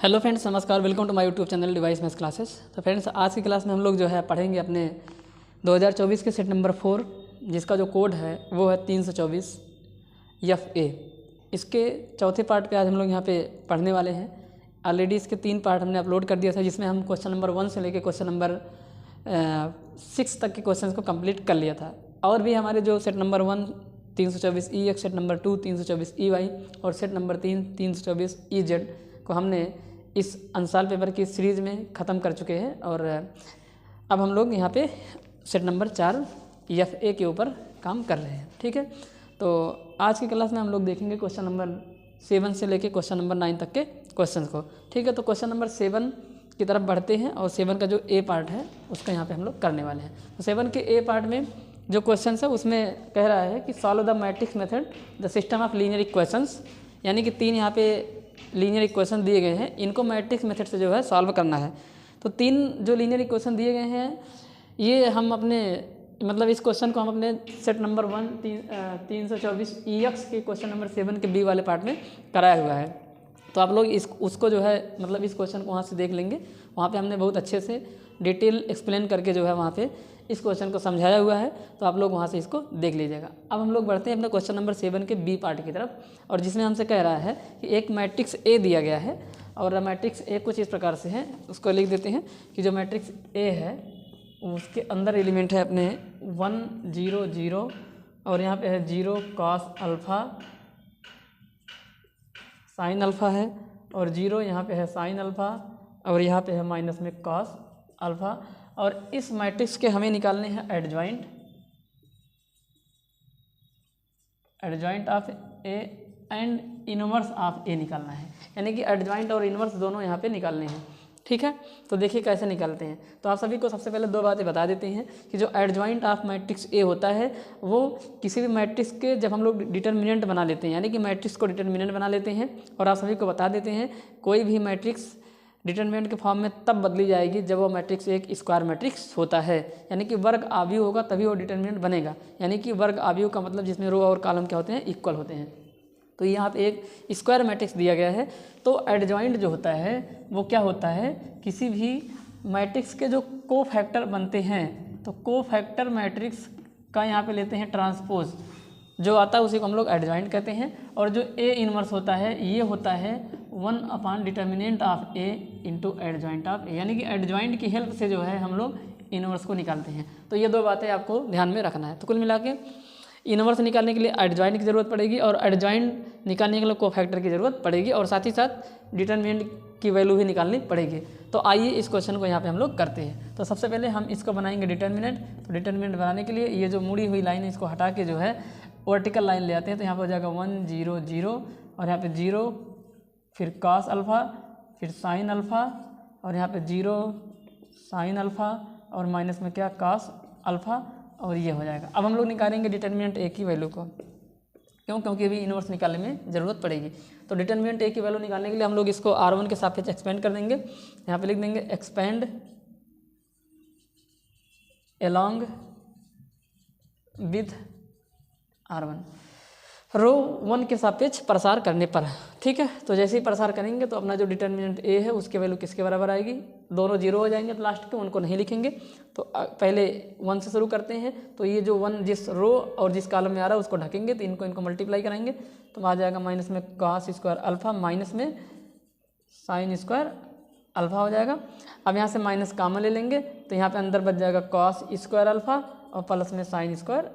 Hello friends, नमस्कार। Welcome to my YouTube channel device maths classes. तो friends, आज की क्लास में हम लोग जो है पढ़ेंगे अपने 2024 के सेट नंबर 4, जिसका जो कोड है वो है 324 FA। इसके चौथे पार्ट पे आज हम लोग यहाँ पे पढ़ने वाले हैं। ऑलरेडी इसके 3 पार्ट हमने अपलोड कर दिया था, जिसमें हम क्वेश्चन नंबर 1 से लेकर क्वेश्चन नंबर 6 तक के क्वेश्चन को कंप्लीट कर लिया था। और भी हमारे जो set number 1 324EX, set number 2 324EY और सेट नंबर 3 324EZ को हमने इस अंसाल पेपर की सीरीज़ में ख़त्म कर चुके हैं। और अब हम लोग यहाँ पे सेट नंबर 4 FA के ऊपर काम कर रहे हैं। ठीक है, तो आज की क्लास में हम लोग देखेंगे क्वेश्चन नंबर 7 से लेके क्वेश्चन नंबर 9 तक के क्वेश्चन को। ठीक है, तो क्वेश्चन नंबर 7 की तरफ बढ़ते हैं और 7 का जो A पार्ट है उसका यहाँ पे हम लोग करने वाले हैं। तो 7 के A पार्ट में जो क्वेश्चन है उसमें कह रहा है कि solve the matrix method the system of linear equations, यानी कि 3 यहाँ पे लीनियर इक्वेशन दिए गए हैं, इनको मैट्रिक्स मेथड से जो है सॉल्व करना है। तो 3 जो लीनियर इक्वेशन दिए गए हैं ये हम अपने इस क्वेश्चन को हम अपने सेट नंबर 1 324EX के क्वेश्चन नंबर 7 के B वाले पार्ट में कराया हुआ है। तो आप लोग उसको जो है इस क्वेश्चन को वहाँ से देख लेंगे। वहाँ पे हमने बहुत अच्छे से डिटेल एक्सप्लेन करके जो है वहाँ पे इस क्वेश्चन को समझाया हुआ है, तो आप लोग वहाँ से इसको देख लीजिएगा। अब हम लोग बढ़ते हैं अपने क्वेश्चन नंबर 7 के B पार्ट की तरफ, और जिसमें हमसे कह रहा है कि एक मैट्रिक्स A दिया गया है और मैट्रिक्स A कुछ इस प्रकार से है। उसको लिख देते हैं कि जो मैट्रिक्स A है उसके अंदर एलिमेंट है अपने 1 0 0 और यहाँ पे है 0 cos अल्फ़ा साइन अल्फ़ा है, और 0 यहाँ पे है साइन अल्फ़ा, और यहाँ पे है माइनस में cos अल्फ़ा। और इस मैट्रिक्स के हमें निकालने हैं adjoint of A and inverse of A निकालना है, यानी कि एडजॉइंट और इनवर्स दोनों यहाँ पे निकालने हैं। ठीक है, तो देखिए कैसे निकालते हैं। तो आप सभी को सबसे पहले 2 बातें बता देते हैं कि जो एडजॉइंट ऑफ मैट्रिक्स A होता है वो किसी भी मैट्रिक्स के जब हम लोग डिटर्मिनेंट बना लेते हैं, यानी कि मैट्रिक्स को डिटर्मिनेंट बना लेते हैं। और आप सभी को बता देते हैं कोई भी मैट्रिक्स डिटर्मिनेंट के फॉर्म में तब बदली जाएगी जब वो मैट्रिक्स एक स्क्वायर मैट्रिक्स होता है, यानी कि वर्ग आव्यूह होगा तभी वो डिटर्मिनेंट बनेगा। यानी कि वर्ग आव्यूह का मतलब जिसमें रो और कॉलम क्या होते हैं, इक्वल होते हैं। तो यहाँ पे एक स्क्वायर मैट्रिक्स दिया गया है। तो एडजॉइंट जो होता है वो क्या होता है, किसी भी मैट्रिक्स के जो कोफैक्टर बनते हैं, तो कोफैक्टर मैट्रिक्स का यहाँ पे लेते हैं ट्रांसपोज, जो आता है उसी को हम लोग एडजॉइंट कहते हैं। और जो A इनवर्स होता है ये होता है 1 upon determinant of A into adjoint of A, यानी कि एडजॉइंट की हेल्प से जो है हम लोग इनवर्स को निकालते हैं। तो ये 2 बातें आपको ध्यान में रखना है। तो कुल मिला के इनवर्स निकालने के लिए एडजॉइंट की ज़रूरत पड़ेगी और एडजॉइंट निकालने के लिए कोफैक्टर की ज़रूरत पड़ेगी, और साथ ही साथ डिटर्मिनेंट की वैल्यू भी निकालनी पड़ेगी। तो आइए इस क्वेश्चन को यहाँ पे हम लोग करते हैं। तो सबसे पहले हम इसको बनाएंगे डिटर्मिनेंट। तो डिटर्मिनेंट बनाने के लिए ये जो मुड़ी हुई लाइन है इसको हटा के जो है वर्टिकल लाइन ले आते हैं। तो यहाँ पर हो जाएगा 1 0 0 और यहाँ पे 0 फिर cos अल्फ़ा फिर साइन अल्फ़ा और यहाँ पे 0 साइन अल्फ़ा और माइनस में क्या cos अल्फ़ा, और ये हो जाएगा। अब हम लोग निकालेंगे डिटर्मिनेंट A की वैल्यू को, क्योंकि अभी इनवर्स निकालने में ज़रूरत पड़ेगी। तो डिटर्मिनेंट A की वैल्यू निकालने के लिए हम लोग इसको R1 के सापेक्ष एक्सपेंड कर देंगे। यहाँ पे लिख देंगे एक्सपेंड एलॉन्ग विथ R1, रो 1 के सापेक्ष प्रसार करने पर। ठीक है, तो जैसे ही प्रसार करेंगे तो अपना जो डिटर्मिनेंट A है उसकी वैल्यू किसके बराबर आएगी, दोनों 0 हो जाएंगे। तो लास्ट के उनको नहीं लिखेंगे, तो पहले 1 से शुरू करते हैं। तो ये जो 1 जिस रो और जिस कॉलम में आ रहा है उसको ढकेंगे, तो इनको मल्टीप्लाई कराएंगे, तो आ जाएगा माइनस में cos स्क्वायर अल्फ़ा माइनस में साइन स्क्वायर अल्फ़ा हो जाएगा। अब यहाँ से माइनस कॉमन ले लेंगे, तो यहाँ पर अंदर बच जाएगा cos स्क्वायर अल्फ़ा और प्लस में साइन स्क्वायर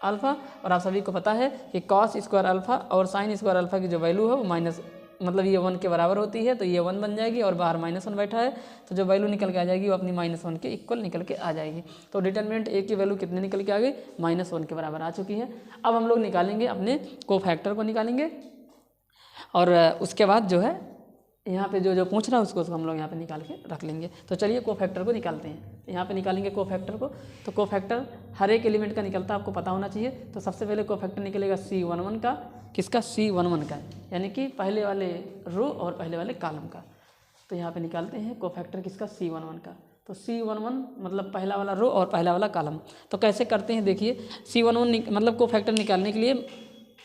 अल्फ़ा। और आप सभी को पता है कि cos स्क्वायर अल्फ़ा और साइन स्क्वायर अल्फ़ा की जो वैल्यू है वो माइनस ये 1 के बराबर होती है। तो ये 1 बन जाएगी और बाहर -1 बैठा है, तो जो वैल्यू निकल के आ जाएगी वो अपनी -1 के इक्वल निकल के आ जाएगी। तो डिटर्मिनेंट A की वैल्यू कितने निकल के आ गई, -1 के बराबर आ चुकी है। अब हम लोग निकालेंगे अपने कोफैक्टर को निकालेंगे, और उसके बाद जो है यहाँ पे जो पूछ रहा है उसको हम लोग यहाँ पे निकाल के रख लेंगे। तो चलिए कोफैक्टर को निकालते हैं। यहाँ पे निकालेंगे कोफैक्टर को। तो कोफैक्टर हर एक एलिमेंट का निकलता है, आपको पता होना चाहिए। तो सबसे पहले कोफैक्टर निकलेगा C11 का, किसका, C11 का, यानी कि पहले वाले रो और पहले वाले कॉलम का। तो यहाँ पे निकालते हैं कोफैक्टर किसका, C11 का। तो C11 मतलब पहला वाला रो और पहला वाला कॉलम। तो कैसे करते हैं देखिए, C11 कोफैक्टर निकालने के लिए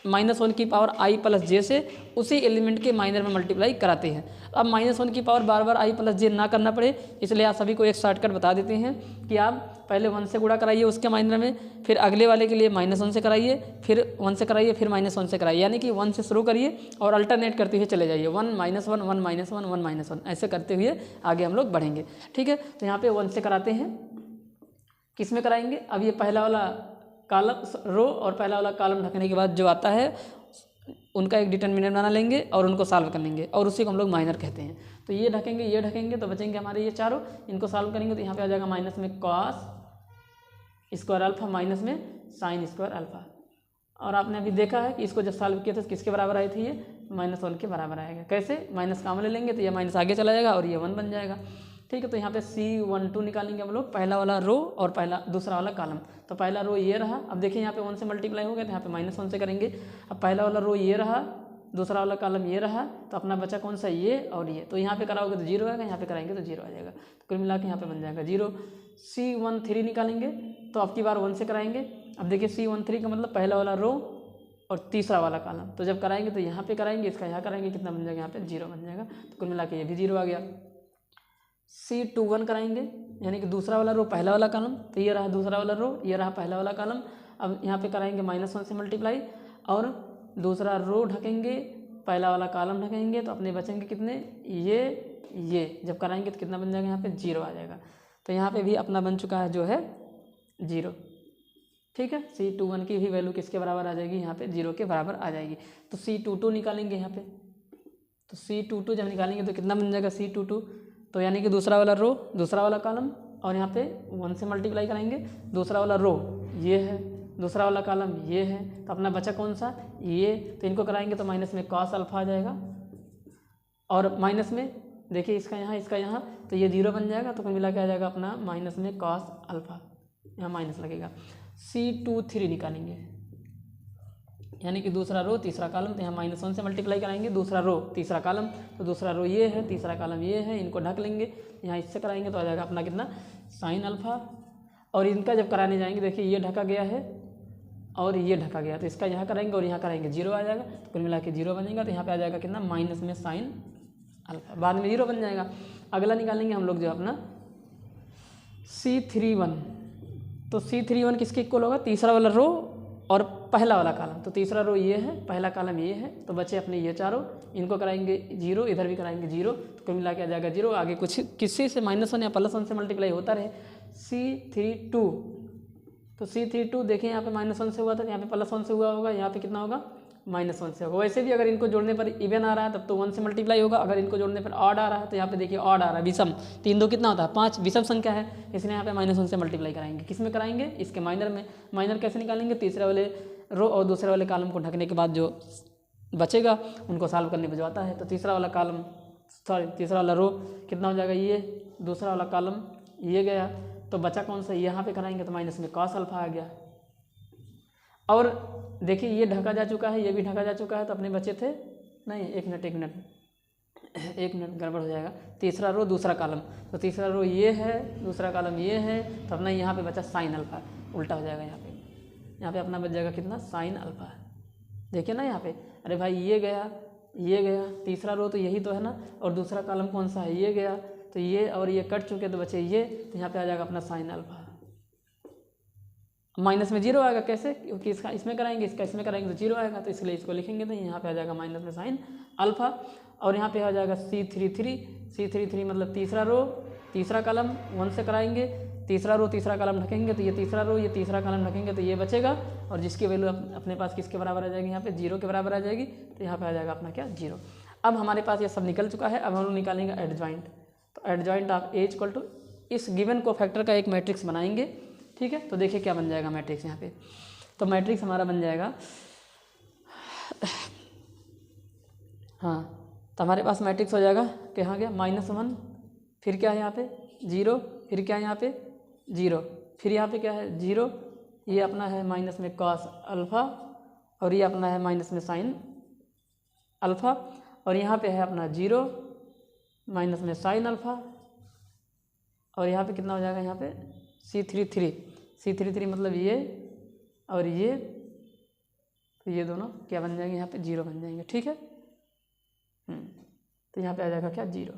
-1 की पावर i प्लस जे से उसी एलिमेंट के माइनर में मल्टीप्लाई कराते हैं। अब -1 की पावर बार बार i प्लस जे ना करना पड़े, इसलिए आप सभी को एक शॉर्टकट बता देते हैं कि आप पहले 1 से गुणा कराइए उसके माइनर में, फिर अगले वाले के लिए -1 से कराइए, फिर 1 से कराइए, फिर -1 से कराइए, यानी कि 1 से शुरू करिए और अल्टरनेट करते हुए चले जाइए, 1 -1 1 -1 1 -1 ऐसे करते हुए आगे हम लोग बढ़ेंगे। ठीक है, तो यहाँ पे 1 से कराते हैं, किस में कराएंगे? अब ये पहला वाला कॉलम रो और पहला वाला कॉलम ढकने के बाद जो आता है उनका एक डिटर्मिनेंट बना लेंगे और उनको सॉल्व कर लेंगे और उसी को हम लोग माइनर कहते हैं। तो ये ढकेंगे तो बचेंगे हमारे ये चारों, इनको सॉल्व करेंगे तो यहाँ पे आ जाएगा माइनस में कॉस स्क्वायर अल्फा माइनस में साइन स्क्वायर अल्फा। और आपने अभी देखा है कि इसको जब सॉल्व किया था तो किसके बराबर आई थी? ये -1 के बराबर आएगा। कैसे? माइनस कॉमन ले लेंगे तो ये माइनस आगे चला जाएगा और ये 1 बन जाएगा। ठीक है, तो यहाँ पे C12 निकालेंगे हम लोग, पहला वाला रो और दूसरा वाला कॉलम। तो पहला रो ये रहा, अब देखिए यहाँ पे 1 से मल्टीप्लाई हो गया तो यहाँ पे -1 से करेंगे। अब पहला वाला रो ये रहा, दूसरा वाला कॉलम ये रहा, तो अपना बचा कौन सा? ये और ये। तो यहाँ पे कराओगे तो 0 आएगा, यहाँ पे कराएंगे तो 0 आ जाएगा। तो कुल मिला के यहाँ पे बन जाएगा 0। C13 निकालेंगे तो अब की बार 1 से कराएंगे। अब देखिए C13 का मतलब पहला वाला रो और तीसरा वाला कॉलम, तो जब कराएंगे तो यहाँ पे कराएंगे, इसका यहाँ कराएंगे, कितना बन जाएगा? यहाँ पे 0 बन जाएगा। तो कुल मिला के ये भी 0 आ गया। C21 कराएंगे, यानी कि दूसरा वाला रो पहला वाला कॉलम, तो ये रहा दूसरा वाला रो, ये रहा पहला वाला कॉलम। अब यहाँ पे कराएंगे -1 से मल्टीप्लाई और दूसरा रो ढकेंगे, पहला वाला कॉलम ढकेंगे, तो अपने बचेंगे कितने? ये जब कराएंगे तो कितना बन जाएगा? यहाँ पे 0 आ जाएगा। तो यहाँ पे भी अपना बन चुका है जो है 0। ठीक है, C21 की भी वैल्यू किसके बराबर आ जाएगी? यहाँ पे 0 के बराबर आ जाएगी। तो C22 निकालेंगे यहाँ पे, तो C22 जब निकालेंगे तो कितना बन जाएगा? C22 तो यानी कि दूसरा वाला रो, दूसरा वाला कॉलम और यहाँ पे 1 से मल्टीप्लाई कराएंगे, दूसरा वाला रो ये है, दूसरा वाला कॉलम ये है, तो अपना बचा कौन सा? ये। तो इनको कराएंगे तो माइनस में कॉस अल्फा आ जाएगा और माइनस में देखिए इसका यहाँ, तो ये 0 बन जाएगा। तो कुल मिला के आ जाएगा अपना माइनस में कॉस अल्फा, यहाँ माइनस लगेगा। C23 निकालेंगे, यानी कि दूसरा रो तीसरा कॉलम, तो यहाँ -1 से मल्टीप्लाई कराएंगे, दूसरा रो तीसरा कॉलम, तो दूसरा रो ये है, तीसरा कॉलम ये है, इनको ढक लेंगे, यहाँ इससे कराएंगे तो आ जाएगा अपना कितना? Sine alpha. और इनका जब कराने जाएंगे देखिए ये ढका गया है और ये ढका गया, तो इसका यहाँ कराएंगे और यहाँ कराएंगे 0 आ जाएगा। तो कुल मिला के 0 बनेगा, तो यहाँ पे आ जाएगा कितना? माइनस में साइन अल्फा, बाद में 0 बन जाएगा। अगला निकालेंगे हम लोग जो अपना C31, तो C31 किसके इक्वल होगा? तीसरा वाला रो और पहला वाला कॉलम, तो तीसरा रो ये है, पहला कॉलम ये है, तो बचे अपने ये चारों, इनको कराएंगे 0, इधर भी कराएंगे 0, तो कुल मिला के आ जाएगा 0। आगे कुछ किसी से -1 या +1 से मल्टीप्लाई होता रहे। C32, तो C32 देखिए यहाँ पे -1 से हुआ था, यहाँ पे +1 से हुआ होगा, यहाँ पे कितना होगा? -1 से होगा। वैसे भी अगर इनको जोड़ने पर इवन आ रहा है तब तो 1 से मल्टीप्लाई होगा, अगर इनको जोड़ने पर ऑड आ रहा है तो यहाँ पे देखिए ऑड आ रहा है, विषम, 3 2 कितना होता है? 5, विषम संख्या है, इसलिए यहाँ पे -1 से मल्टीप्लाई कराएंगे। किस में कराएंगे? इसके माइनर में। माइनर कैसे निकालेंगे? तीसरे वाले रो और दूसरे वाले कॉलम को ढकने के बाद जो बचेगा उनको सॉल्व करने पर जो आता है, तो तीसरा वाला रो कितना हो जाएगा? ये, दूसरा वाला कॉलम ये गया, तो बचा कौन सा? यहाँ पे कराएंगे तो माइनस में कॉस अल्फा आ गया। और देखिए ये ढका जा चुका है, ये भी ढका जा चुका है, तो अपने बचे थे नहीं, एक मिनट गड़बड़ हो जाएगा। तीसरा रो दूसरा कॉलम, तो तीसरा रो ये है, दूसरा कॉलम ये है, तो अपना यहाँ पे बचा साइन अल्फा, उल्टा हो जाएगा यहाँ पे अपना बच जाएगा कितना? Sine alpha. देखिए ना यहाँ पे, अरे भाई ये गया, तीसरा रो तो यही तो है ना, और दूसरा कॉलम कौन सा है? ये गया, तो ये और ये कट चुके तो बचे ये, तो यहाँ पे आ जाएगा अपना साइन अल्फा। माइनस में 0 आएगा, कैसे? क्योंकि इसका इसमें कराएंगे, इसका इसमें कराएंगे तो 0 आएगा, तो इसलिए इसको लिखेंगे नहीं, यहाँ पे आ जाएगा माइनस में साइन अल्फा। और यहाँ पे आ जाएगा C33 मतलब तीसरा रो तीसरा कॉलम 1 से कराएंगे, तीसरा रो तीसरा कॉलम ढकेंगे, तो ये तीसरा रो ये तीसरा कॉलम ढकेंगे, तो ये बचेगा, और जिसकी वैल्यू अपने पास किसके बराबर आ जाएगी? यहाँ पे 0 के बराबर आ जाएगी, तो यहाँ पे आ जाएगा अपना क्या? 0। अब हमारे पास ये सब निकल चुका है, अब हम लोग निकालेंगे एडजॉइंट। तो adjoint of A equal to इस गिवन कोफैक्टर का एक मैट्रिक्स बनाएंगे। ठीक है, तो देखिए क्या बन जाएगा मैट्रिक्स यहाँ पे। तो मैट्रिक्स हमारा बन जाएगा, हाँ, तो हमारे पास मैट्रिक्स हो जाएगा, कहाँ गया? -1, फिर क्या है यहाँ पे? 0, फिर क्या है यहाँ पे? 0, फिर यहाँ पे क्या है? 0, ये अपना है माइनस में कॉस अल्फा, और ये अपना है माइनस में साइन अल्फा, और यहाँ पे है अपना 0 माइनस में साइन अल्फा, और यहाँ पे कितना हो जाएगा? यहाँ पे C33 मतलब ये और ये, तो ये दोनों क्या बन जाएंगे, यहाँ पे 0 बन जाएंगे। ठीक है, तो यहाँ पे आ जाएगा क्या 0।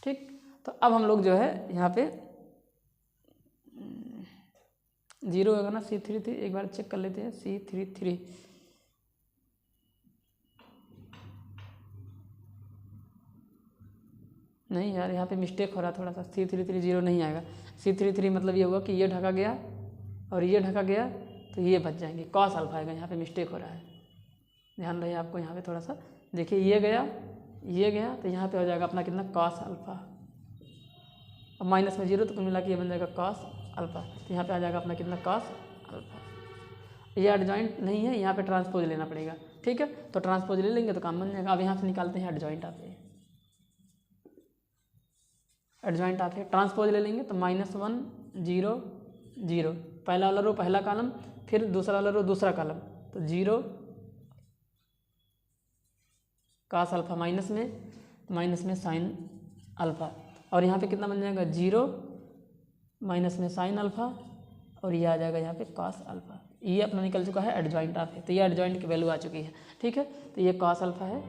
ठीक, तो अब हम लोग जो है यहाँ पे 0 होगा ना, C33 एक बार चेक कर लेते हैं। C33 नहीं यार, यहाँ पे मिस्टेक हो रहा थोड़ा सा। C33 0 नहीं आएगा। C33 मतलब ये होगा कि ये ढका गया और ये ढका गया, तो ये बच जाएंगे। कॉस अल्फा आएगा, यहाँ पे मिस्टेक हो रहा है, ध्यान रहे आपको। यहाँ पे थोड़ा सा देखिए, ये गया तो यहाँ पे हो जाएगा अपना कितना, कॉस अल्फा। अब माइनस में 0 तो कुल मिला के ये बन जाएगा कॉस अल्फा। तो यहाँ पे आ जाएगा अपना कितना, कॉस अल्फा। ये एडजॉइंट नहीं है, यहाँ पे ट्रांसपोज लेना पड़ेगा। ठीक है, तो ट्रांसपोज ले लेंगे तो काम बन जाएगा। अब यहाँ से निकालते हैं एडजॉइंट आप ट्रांसपोज ले लेंगे तो -1 0 0, पहला वाला रो पहला कॉलम, फिर दूसरा वाला रो दूसरा कॉलम, तो 0 कॉस अल्फा माइनस में साइन अल्फा, और यहाँ पे कितना बन जाएगा 0 माइनस में साइन अल्फा, और ये आ जाएगा यहाँ पे कॉस अल्फा। ये अपना निकल चुका है एडजॉइंट ऑफ है, तो ये एडजॉइंट की वैल्यू आ चुकी है। ठीक है, तो ये कॉस अल्फा है,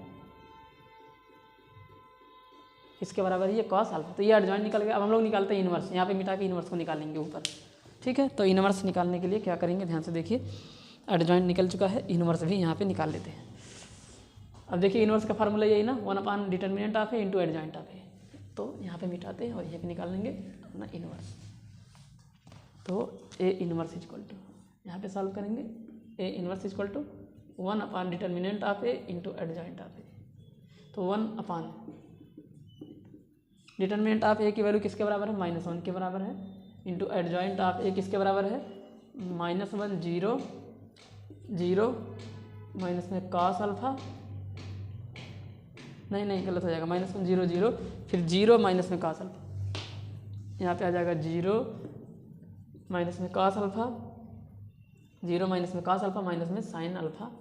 इसके बराबर ये कॉस अल्फा, तो ये एडजॉइंट निकल गया। अब हम लोग निकालते हैं इनवर्स, यहाँ पे मिटा के इनवर्स को निकालेंगे ऊपर। ठीक है, तो इनवर्स निकालने के लिए क्या करेंगे, ध्यान से देखिए। एडजॉइंट निकल चुका है, इनवर्स भी यहाँ पे निकाल लेते हैं। अब देखिए इनवर्स का फार्मूला यही ना, 1 determinant of A into adjoint of A. तो यहाँ पे मिटाते हैं और ये भी निकाल लेंगे अपना इनवर्स। तो ए इनवर्स इक्वल टू, यहाँ पे सॉल्व करेंगे, A inverse equal to 1 determinant of A into adjoint of A. तो 1 डिटर्मिनेंट ऑफ ए की वैल्यू किसके बराबर है, -1 के बराबर है, इंटू एडजॉइंट ऑफ ए किसके बराबर है, -1 0 0 माइनस में कॉस अल्फा, नहीं गलत हो जाएगा, -1 0 0, फिर 0 माइनस में कॉस अल्फा, यहाँ पे आ जाएगा 0 माइनस में कॉस अल्फा, 0 माइनस में कॉस अल्फा माइनस में साइन अल्फा,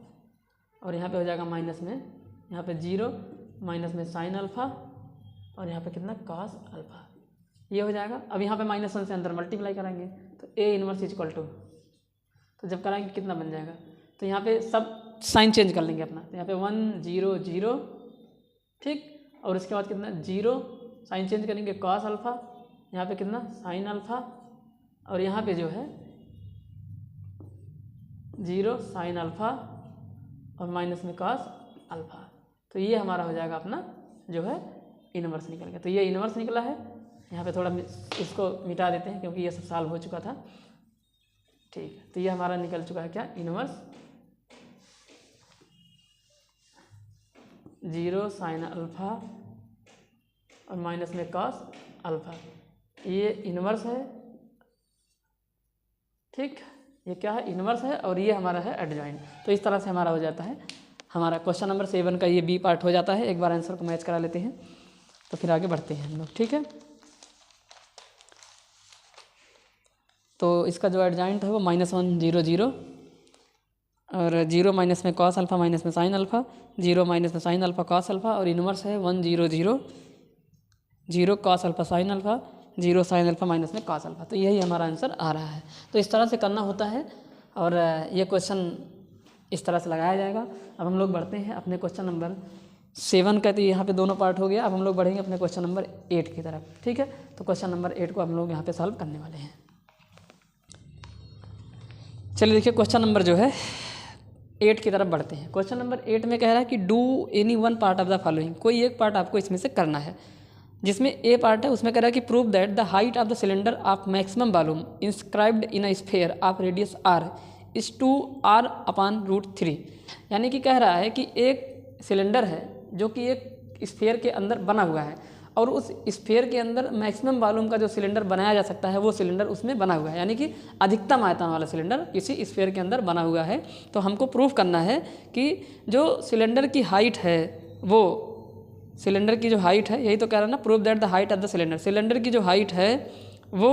और यहाँ पे हो जाएगा माइनस में, यहाँ पे 0 माइनस में साइन अल्फा, और यहाँ पे कितना कॉस अल्फा, ये हो जाएगा। अब यहाँ पे -1 से अंदर मल्टीप्लाई करेंगे तो ए इनवर्स इक्वल टू, तो जब कराएंगे कितना बन जाएगा, तो यहाँ पे सब साइन चेंज कर लेंगे अपना, तो यहाँ पे 1 0 0, ठीक, और उसके बाद कितना 0 साइन चेंज करेंगे कॉस अल्फा, यहाँ पे कितना साइन अल्फा, और यहाँ पे जो है 0 साइन अल्फा और माइनस में कॉस अल्फा। तो ये हमारा हो जाएगा अपना जो है इनवर्स निकल गया। तो ये इनवर्स निकला है, यहाँ पे थोड़ा इसको मिटा देते हैं क्योंकि ये सब सॉल्व हो चुका था। ठीक है, तो ये हमारा निकल चुका है क्या, इनवर्स 0 साइन अल्फा और माइनस में कॉस अल्फा, ये इनवर्स है। ठीक, ये क्या है, इनवर्स है, और ये हमारा है एडजॉइंट। तो इस तरह से हमारा हो जाता है, हमारा क्वेश्चन नंबर 7 का ये बी पार्ट हो जाता है। एक बार आंसर को मैच करा लेते हैं तो फिर आगे बढ़ते हैं हम लोग। ठीक है, तो इसका जो एडजॉइंट है वो -1 0 0, और 0 माइनस में कॉस अल्फा माइनस में साइन अल्फा, 0 माइनस में साइन अल्फा कॉस अल्फा, और इनवर्स है 1 0 0 0 cos alpha sine alpha, 0 sine alpha minus में कॉस अल्फा। तो यही हमारा आंसर आ रहा है। तो इस तरह से करना होता है, और ये क्वेश्चन इस तरह से लगाया जाएगा। अब हम लोग बढ़ते हैं अपने क्वेश्चन नंबर 7 का, तो यहाँ पे दोनों पार्ट हो गया। अब हम लोग बढ़ेंगे अपने क्वेश्चन नंबर 8 की तरफ। ठीक है, तो क्वेश्चन नंबर 8 को हम लोग यहाँ पे सॉल्व करने वाले हैं। चलिए देखिए, क्वेश्चन नंबर जो है 8 की तरफ बढ़ते हैं। क्वेश्चन नंबर 8 में कह रहा है कि do any one part of the following, कोई एक पार्ट आपको इसमें से करना है। जिसमें ए पार्ट है उसमें कह रहा है कि prove that the height of the cylinder of maximum volume inscribed in a sphere of radius r is 2r/√3। यानी कि कह रहा है कि एक सिलेंडर है जो कि एक स्फीयर के अंदर बना हुआ है, और उस स्फीयर के अंदर मैक्सिमम वॉल्यूम का जो सिलेंडर बनाया जा सकता है वो सिलेंडर उसमें बना हुआ है, यानी कि अधिकतम आयतन वाला सिलेंडर किसी स्फीयर के अंदर बना हुआ है। तो हमको प्रूफ करना है कि जो सिलेंडर की हाइट है, वो सिलेंडर की जो हाइट है, यही तो कह रहा है ना, prove that the height of the cylinder, cylinder की जो हाइट है वो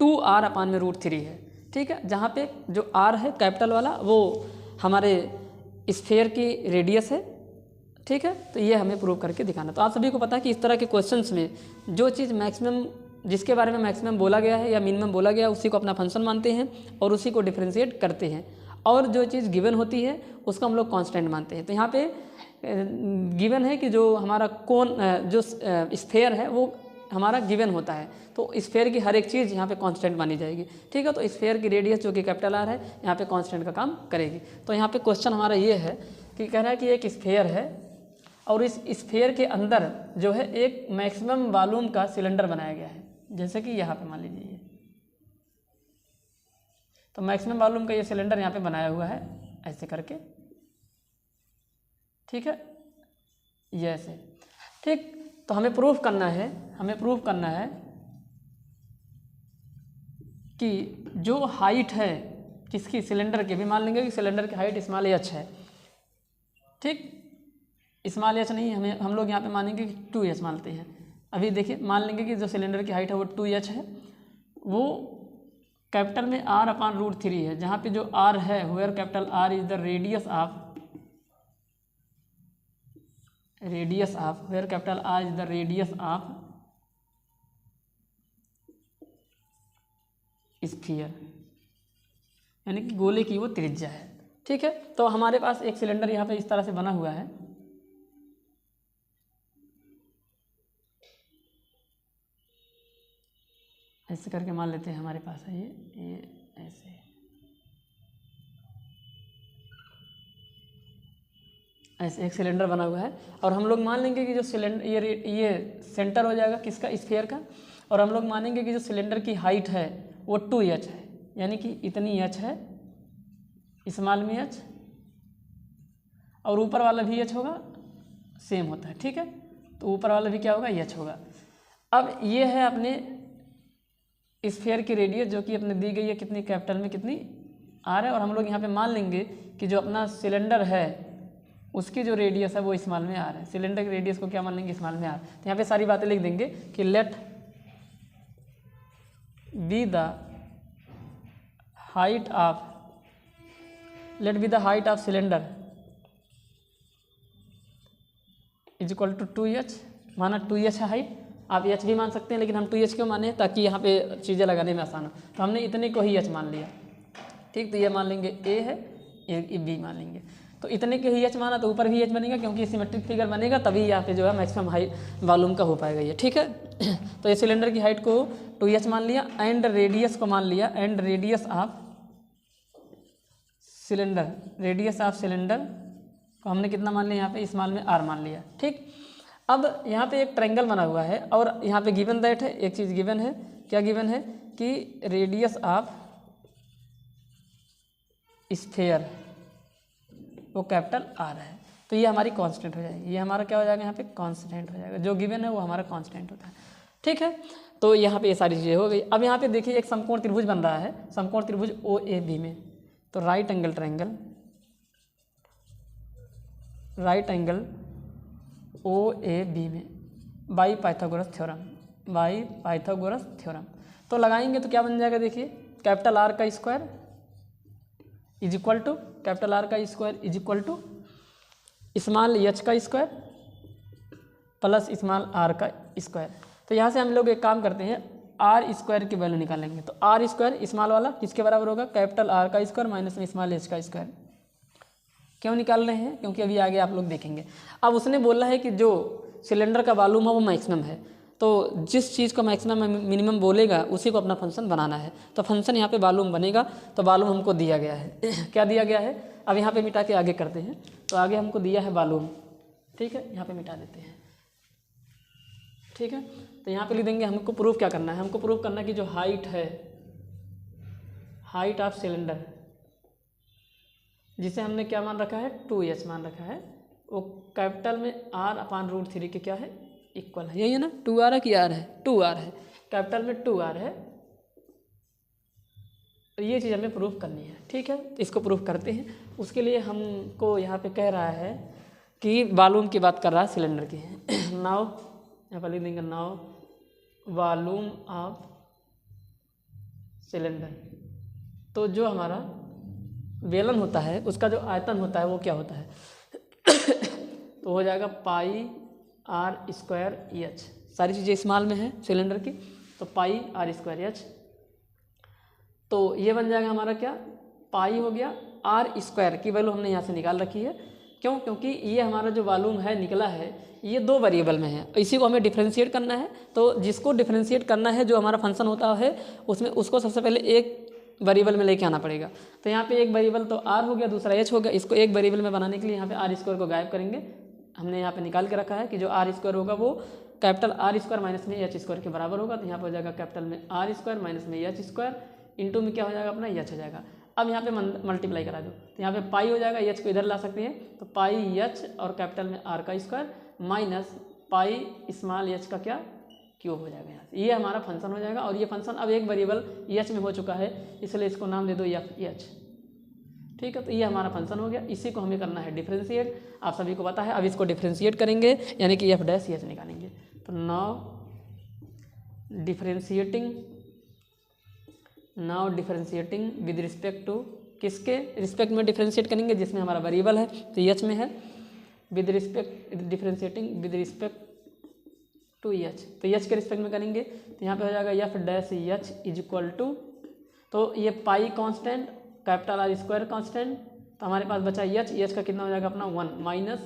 2r/√3 है। ठीक है, जहाँ पे जो r है कैपिटल वाला वो हमारे स्फीयर की रेडियस है। ठीक है, तो ये हमें प्रूव करके दिखाना। तो आप सभी को पता है कि इस तरह के क्वेश्चंस में जो चीज़ मैक्सिमम, जिसके बारे में मैक्सिमम बोला गया है या मिनिमम बोला गया है, उसी को अपना फंक्शन मानते हैं और उसी को डिफरेंशिएट करते हैं। और जो चीज़ गिवन होती है उसको हम लोग कांस्टेंट मानते हैं। तो यहाँ पे गिवन है कि जो हमारा कोन जो स्फेयर है वो हमारा गिवन होता है, तो स्फेयर की हर एक चीज़ यहाँ पे कांस्टेंट मानी जाएगी, ठीक है। तो स्फेयर की रेडियस जो कि कैपिटल आर है यहाँ पे कांस्टेंट का काम करेगी। तो यहाँ पे क्वेश्चन हमारा ये है कि कह रहा है कि एक स्फेयर है और इस स्फेयर के अंदर जो है एक मैक्सिमम वॉल्यूम का सिलेंडर बनाया गया है, जैसे कि यहाँ पे मान लीजिए, तो मैक्सिमम वॉल्यूम का ये सिलेंडर यहाँ पे बनाया हुआ है ऐसे करके, ठीक है, ये ऐसे, ठीक। तो हमें प्रूफ करना है कि जो हाइट है किसकी, सिलेंडर की, भी मान लेंगे कि सिलेंडर की हाइट स्मॉल एच है, ठीक। स्मॉल एच नहीं, हम लोग यहाँ पे मानेंगे कि 2h मानते हैं। अभी देखिए, मान लेंगे कि जो सिलेंडर की हाइट है वो 2h है, वो कैपिटल में r/√3 है, जहाँ पे जो r है where capital R is the radius of where capital R is the radius of sphere, यानी कि गोले की वो त्रिज्या है, ठीक है। तो हमारे पास एक सिलेंडर यहाँ पे इस तरह से बना हुआ है, ऐसे करके मान लेते हैं हमारे पास है ये ऐसे, ऐसे एक सिलेंडर बना हुआ है और हम लोग मान लेंगे कि जो सिलेंडर ये सेंटर हो जाएगा किसका, स्फीयर का, और हम लोग मानेंगे कि जो सिलेंडर की हाइट है वो 2h है, यानी कि इतनी h है, स्मॉल में h, और ऊपर वाला भी h होगा, सेम होता है, ठीक है। तो ऊपर वाला भी क्या होगा, h होगा। अब ये है अपने स्फीयर की रेडियस जो कि अपने दी गई है कितनी, कैपिटल में कितनी r है, और हम लोग यहाँ पे मान लेंगे कि जो अपना सिलेंडर है उसकी जो रेडियस है वो स्मॉल में r है। सिलेंडर की रेडियस को क्या मान लेंगे, स्मॉल में r। तो यहाँ पे सारी बातें लिख देंगे कि let be the height of cylinder is equal to 2h, माना 2h है हाइट, आप h भी मान सकते हैं, लेकिन हम 2h क्यों माने, ताकि यहाँ पे चीज़ें लगाने में आसान हो, तो हमने इतने को ही h मान लिया, ठीक। तो ये मान लेंगे a है, ये b मान लेंगे, तो इतने के ही h माना तो ऊपर भी h बनेगा, क्योंकि सिमेट्रिक फिगर बनेगा तभी यहाँ पे जो है मैक्सिमम हाइट वॉल्यूम का हो पाएगा ये, ठीक है। तो ये सिलेंडर की हाइट को 2h मान लिया, एंड रेडियस को मान लिया, एंड रेडियस ऑफ सिलेंडर को हमने कितना मान लिया, यहाँ पे स्मॉल में r मान लिया, ठीक। अब यहाँ पे एक ट्रायंगल बना हुआ है और यहाँ पे गिवन दैट है, एक चीज़ गिवन है, क्या गिवन है कि रेडियस ऑफ स्फीयर वो कैपिटल R है, तो ये हमारी कांस्टेंट हो जाएगी, ये हमारा क्या हो जाएगा, यहाँ पे कांस्टेंट हो जाएगा, जो गिवन है वो हमारा कांस्टेंट होता है, ठीक है। तो यहाँ पे ये सारी चीज़ें हो गई। अब यहाँ पे देखिए एक समकोण त्रिभुज बन रहा है, समकोण त्रिभुज OAB में, तो राइट एंगल OAB में बाई पाइथागोरस थ्योरम, तो लगाएंगे तो क्या बन जाएगा, देखिए कैपिटल R का square is equal to small h का स्क्वायर प्लस स्मॉल r का स्क्वायर। तो यहाँ से हम लोग एक काम करते हैं, r स्क्वायर की वैल्यू निकालेंगे, तो r स्क्वायर स्मॉल वाला किसके बराबर होगा, कैपिटल R का स्क्वायर माइनस में स्मॉल h का स्क्वायर। क्यों निकाल रहे हैं, क्योंकि अभी आगे आप लोग देखेंगे। अब उसने बोला है कि जो सिलेंडर का वॉल्यूम है वो मैक्सिमम है, तो जिस चीज़ को मैक्सिमम मिनिमम बोलेगा उसी को अपना फंक्शन बनाना है। तो फंक्शन यहाँ पे वॉल्यूम बनेगा, तो वॉल्यूम हमको दिया गया है क्या दिया गया है, अब यहाँ पे मिटा के आगे करते हैं। तो आगे हमको दिया है वॉल्यूम, ठीक है, यहाँ पे मिटा देते हैं, ठीक है। तो यहाँ पे लिख देंगे, हमको प्रूफ क्या करना है, हमको प्रूफ करना है कि जो हाइट है, हाइट ऑफ सिलेंडर, जिसे हमने क्या मान रखा है, 2h मान रखा है, वो कैपिटल में R/√3 के क्या है, इक्वल है, यही है ना, 2r है कि r है, 2r है, कैपिटल में 2r है। तो ये चीज़ हमें प्रूफ करनी है, ठीक है। तो इसको प्रूफ करते हैं। उसके लिए हमको यहाँ पे कह रहा है कि वॉल्यूम की बात कर रहा है सिलेंडर की नाउ यहाँ पर लिख देंगे, नाउ वॉल्यूम ऑफ सिलेंडर। तो जो हमारा बेलन होता है उसका जो आयतन होता है वो क्या होता है तो हो जाएगा पाई r स्क्वायर एच। सारी चीज़ें स्मॉल में है सिलेंडर की, तो पाई r स्क्वायर एच। तो ये बन जाएगा हमारा क्या, पाई हो गया आर स्क्वायर की वैल्यू हमने यहाँ से निकाल रखी है। क्यों? क्योंकि ये हमारा जो वॉल्यूम है निकला है ये 2 वेरिएबल में है, इसी को हमें डिफरेंशिएट करना है। तो जिसको डिफरेंशिएट करना है, जो हमारा फंक्शन होता है उसमें, उसको सबसे पहले एक वेरिएबल में लेके आना पड़ेगा। तो यहाँ पे एक वेरिएबल तो आर हो गया, दूसरा एच हो गया। इसको एक वेरिएबल में बनाने के लिए यहाँ पे आर स्क्वायर को गायब करेंगे। हमने यहाँ पे निकाल के रखा है कि जो आर स्क्वायर होगा वो कैपिटल आर स्क्वायर माइनस में एच स्क्वायर के बराबर होगा। तो यहाँ पे हो जाएगा कैपिटल में आर स्क्वायर माइनस में एच स्क्वायर इंटू में क्या हो जाएगा अपना एच हो जाएगा। अब यहाँ पे मल्टीप्लाई करा दो तो यहाँ पे पाई हो जाएगा, एच को इधर ला सकते हैं तो पाई एच और कैपिटल में आर का square minus pi small H का क्या क्यूब हो जाएगा यहाँ से। ये हमारा फंक्शन हो जाएगा। और ये फंक्शन अब एक वेरिएबल एच में हो चुका है, इसलिए इसको नाम दे दो एफ एच। ठीक है, तो ये हमारा फंक्शन हो गया। इसी को हमें करना है डिफरेंशिएट, आप सभी को पता है। अब इसको डिफरेंशिएट करेंगे यानी कि एफ डैश एच निकालेंगे। तो now differentiating with respect to, किसके रिस्पेक्ट में डिफरेंशिएट करेंगे? जिसमें हमारा वेरिएबल है तो एच में है। With respect differentiating with respect to H, तो एच के रिस्पेक्ट में करेंगे तो यहाँ पे हो जाएगा F dash H is equal to, तो ये pi constant capital R square constant, तो हमारे पास बचा एच। एच का कितना हो जाएगा अपना 1 माइनस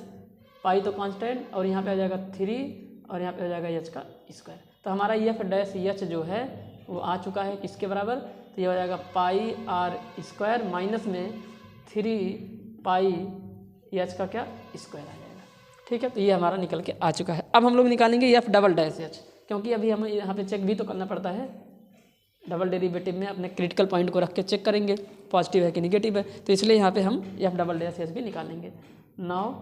पाई तो कांस्टेंट, और यहाँ पे आ जाएगा 3 और यहाँ पे हो जाएगा एच का स्क्वायर। तो हमारा एफ डैश एच जो है वो आ चुका है किसके बराबर? तो ये हो जाएगा पाई आर स्क्वायर माइनस में 3 पाई एच का क्या स्क्वायर आ जाएगा। ठीक है, तो ये हमारा निकल के आ चुका है। अब हम लोग निकालेंगे एफ डबल डैश एच, क्योंकि अभी हमें यहाँ पे चेक भी तो करना पड़ता है। डबल डेरिवेटिव में अपने क्रिटिकल पॉइंट को रख के चेक करेंगे पॉजिटिव है कि निगेटिव है, तो इसलिए यहाँ पे हम एफ डबल डैश एच भी निकालेंगे। Now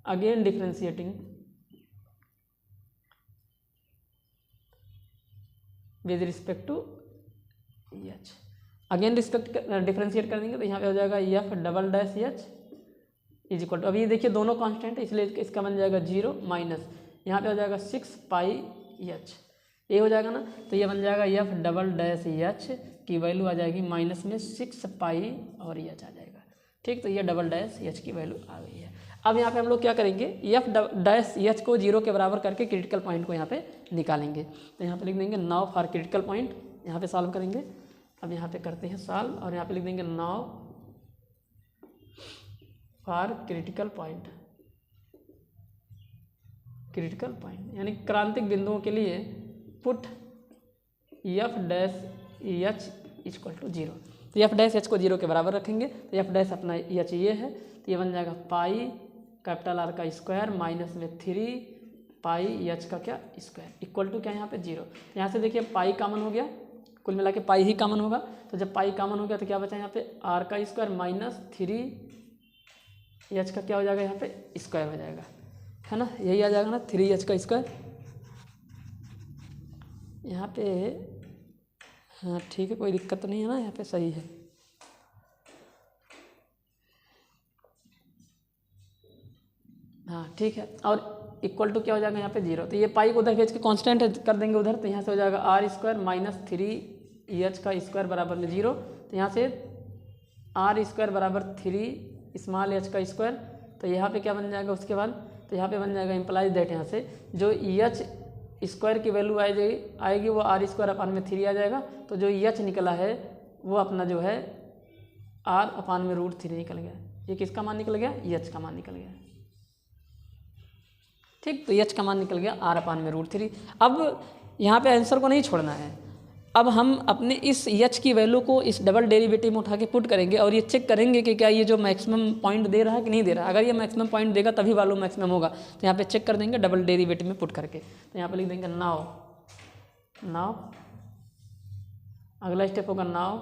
again differentiating with respect to H, again differentiate कर देंगे तो यहाँ पे हो जाएगा F double dash H is equal to, अभी ये देखिए दोनों कांस्टेंट है इसलिए इसका बन जाएगा 0 माइनस यहाँ पे हो जाएगा 6 पाई एच, ये हो जाएगा ना। तो ये बन जाएगा एफ डबल डैश एच की वैल्यू आ जाएगी माइनस में 6 पाई और एच आ जाएगा। ठीक, तो ये डबल डैश एच की वैल्यू आ गई है। अब यहाँ पे हम लोग क्या करेंगे, एफ डैश एच को 0 के बराबर करके क्रिटिकल पॉइंट को यहाँ पे निकालेंगे। तो यहाँ पे लिख देंगे नाउ फॉर क्रिटिकल पॉइंट, यहाँ पे सॉल्व करेंगे। अब यहाँ पे करते हैं सॉल्व और यहाँ पे लिख देंगे now for critical point, critical point यानी क्रांतिक बिंदुओं के लिए put F dash H equal to 0। तो एफ डैश एच को 0 के बराबर रखेंगे तो एफ डैश अपना एच ये है, तो ये बन जाएगा पाई कैपिटल आर का स्क्वायर माइनस में 3 पाई एच का क्या स्क्वायर इक्वल टू क्या यहाँ पे 0। यहाँ से देखिए पाई कॉमन हो गया, कुल मिला के पाई ही कॉमन होगा। तो जब पाई कॉमन हो गया तो क्या बचा यहाँ पे आर का स्क्वायर माइनस 3 एच का क्या हो जाएगा यहाँ पे स्क्वायर हो जाएगा, है ना, यही आ जाएगा ना 3 एच का स्क्वायर यहाँ पे। हाँ ठीक है, कोई दिक्कत तो नहीं है ना, यहाँ पे सही है। हाँ ठीक है, और इक्वल टू क्या हो जाएगा यहाँ पे 0। तो ये पाई को उधर भेज के कांस्टेंट कर देंगे उधर, तो यहाँ से हो जाएगा आर स्क्वायर माइनस 3 एच का स्क्वायर बराबर में 0। तो यहाँ से आर स्क्वायर बराबर 3 स्मॉल एच का स्क्वायर, तो यहाँ पे क्या बन जाएगा उसके बाद, तो यहाँ पे बन जाएगा इम्प्लाइज दैट यहाँ से जो एच स्क्वायर की वैल्यू आएगी वो आर स्क्वायर अपान में 3 आ जाएगा। तो जो एच निकला है वो अपना जो है आर अपान में √3 निकल गया। ये किसका मान निकल गया? एच का मान निकल गया। ठीक, तो एच का मान निकल गया आर अपान में √3। अब यहाँ पे आंसर को नहीं छोड़ना है, अब हम अपने इस एच की वैल्यू को इस डबल डेरिवेटिव में उठा के पुट करेंगे और ये चेक करेंगे कि क्या ये जो मैक्सिमम पॉइंट दे रहा है कि नहीं दे रहा है। अगर ये मैक्सिमम पॉइंट देगा तभी वैल्यू मैक्सिमम होगा, तो यहाँ पे चेक कर देंगे डबल डेरिवेटिव में पुट करके। तो यहाँ पे लिख देंगे नाउ अगला स्टेप होगा now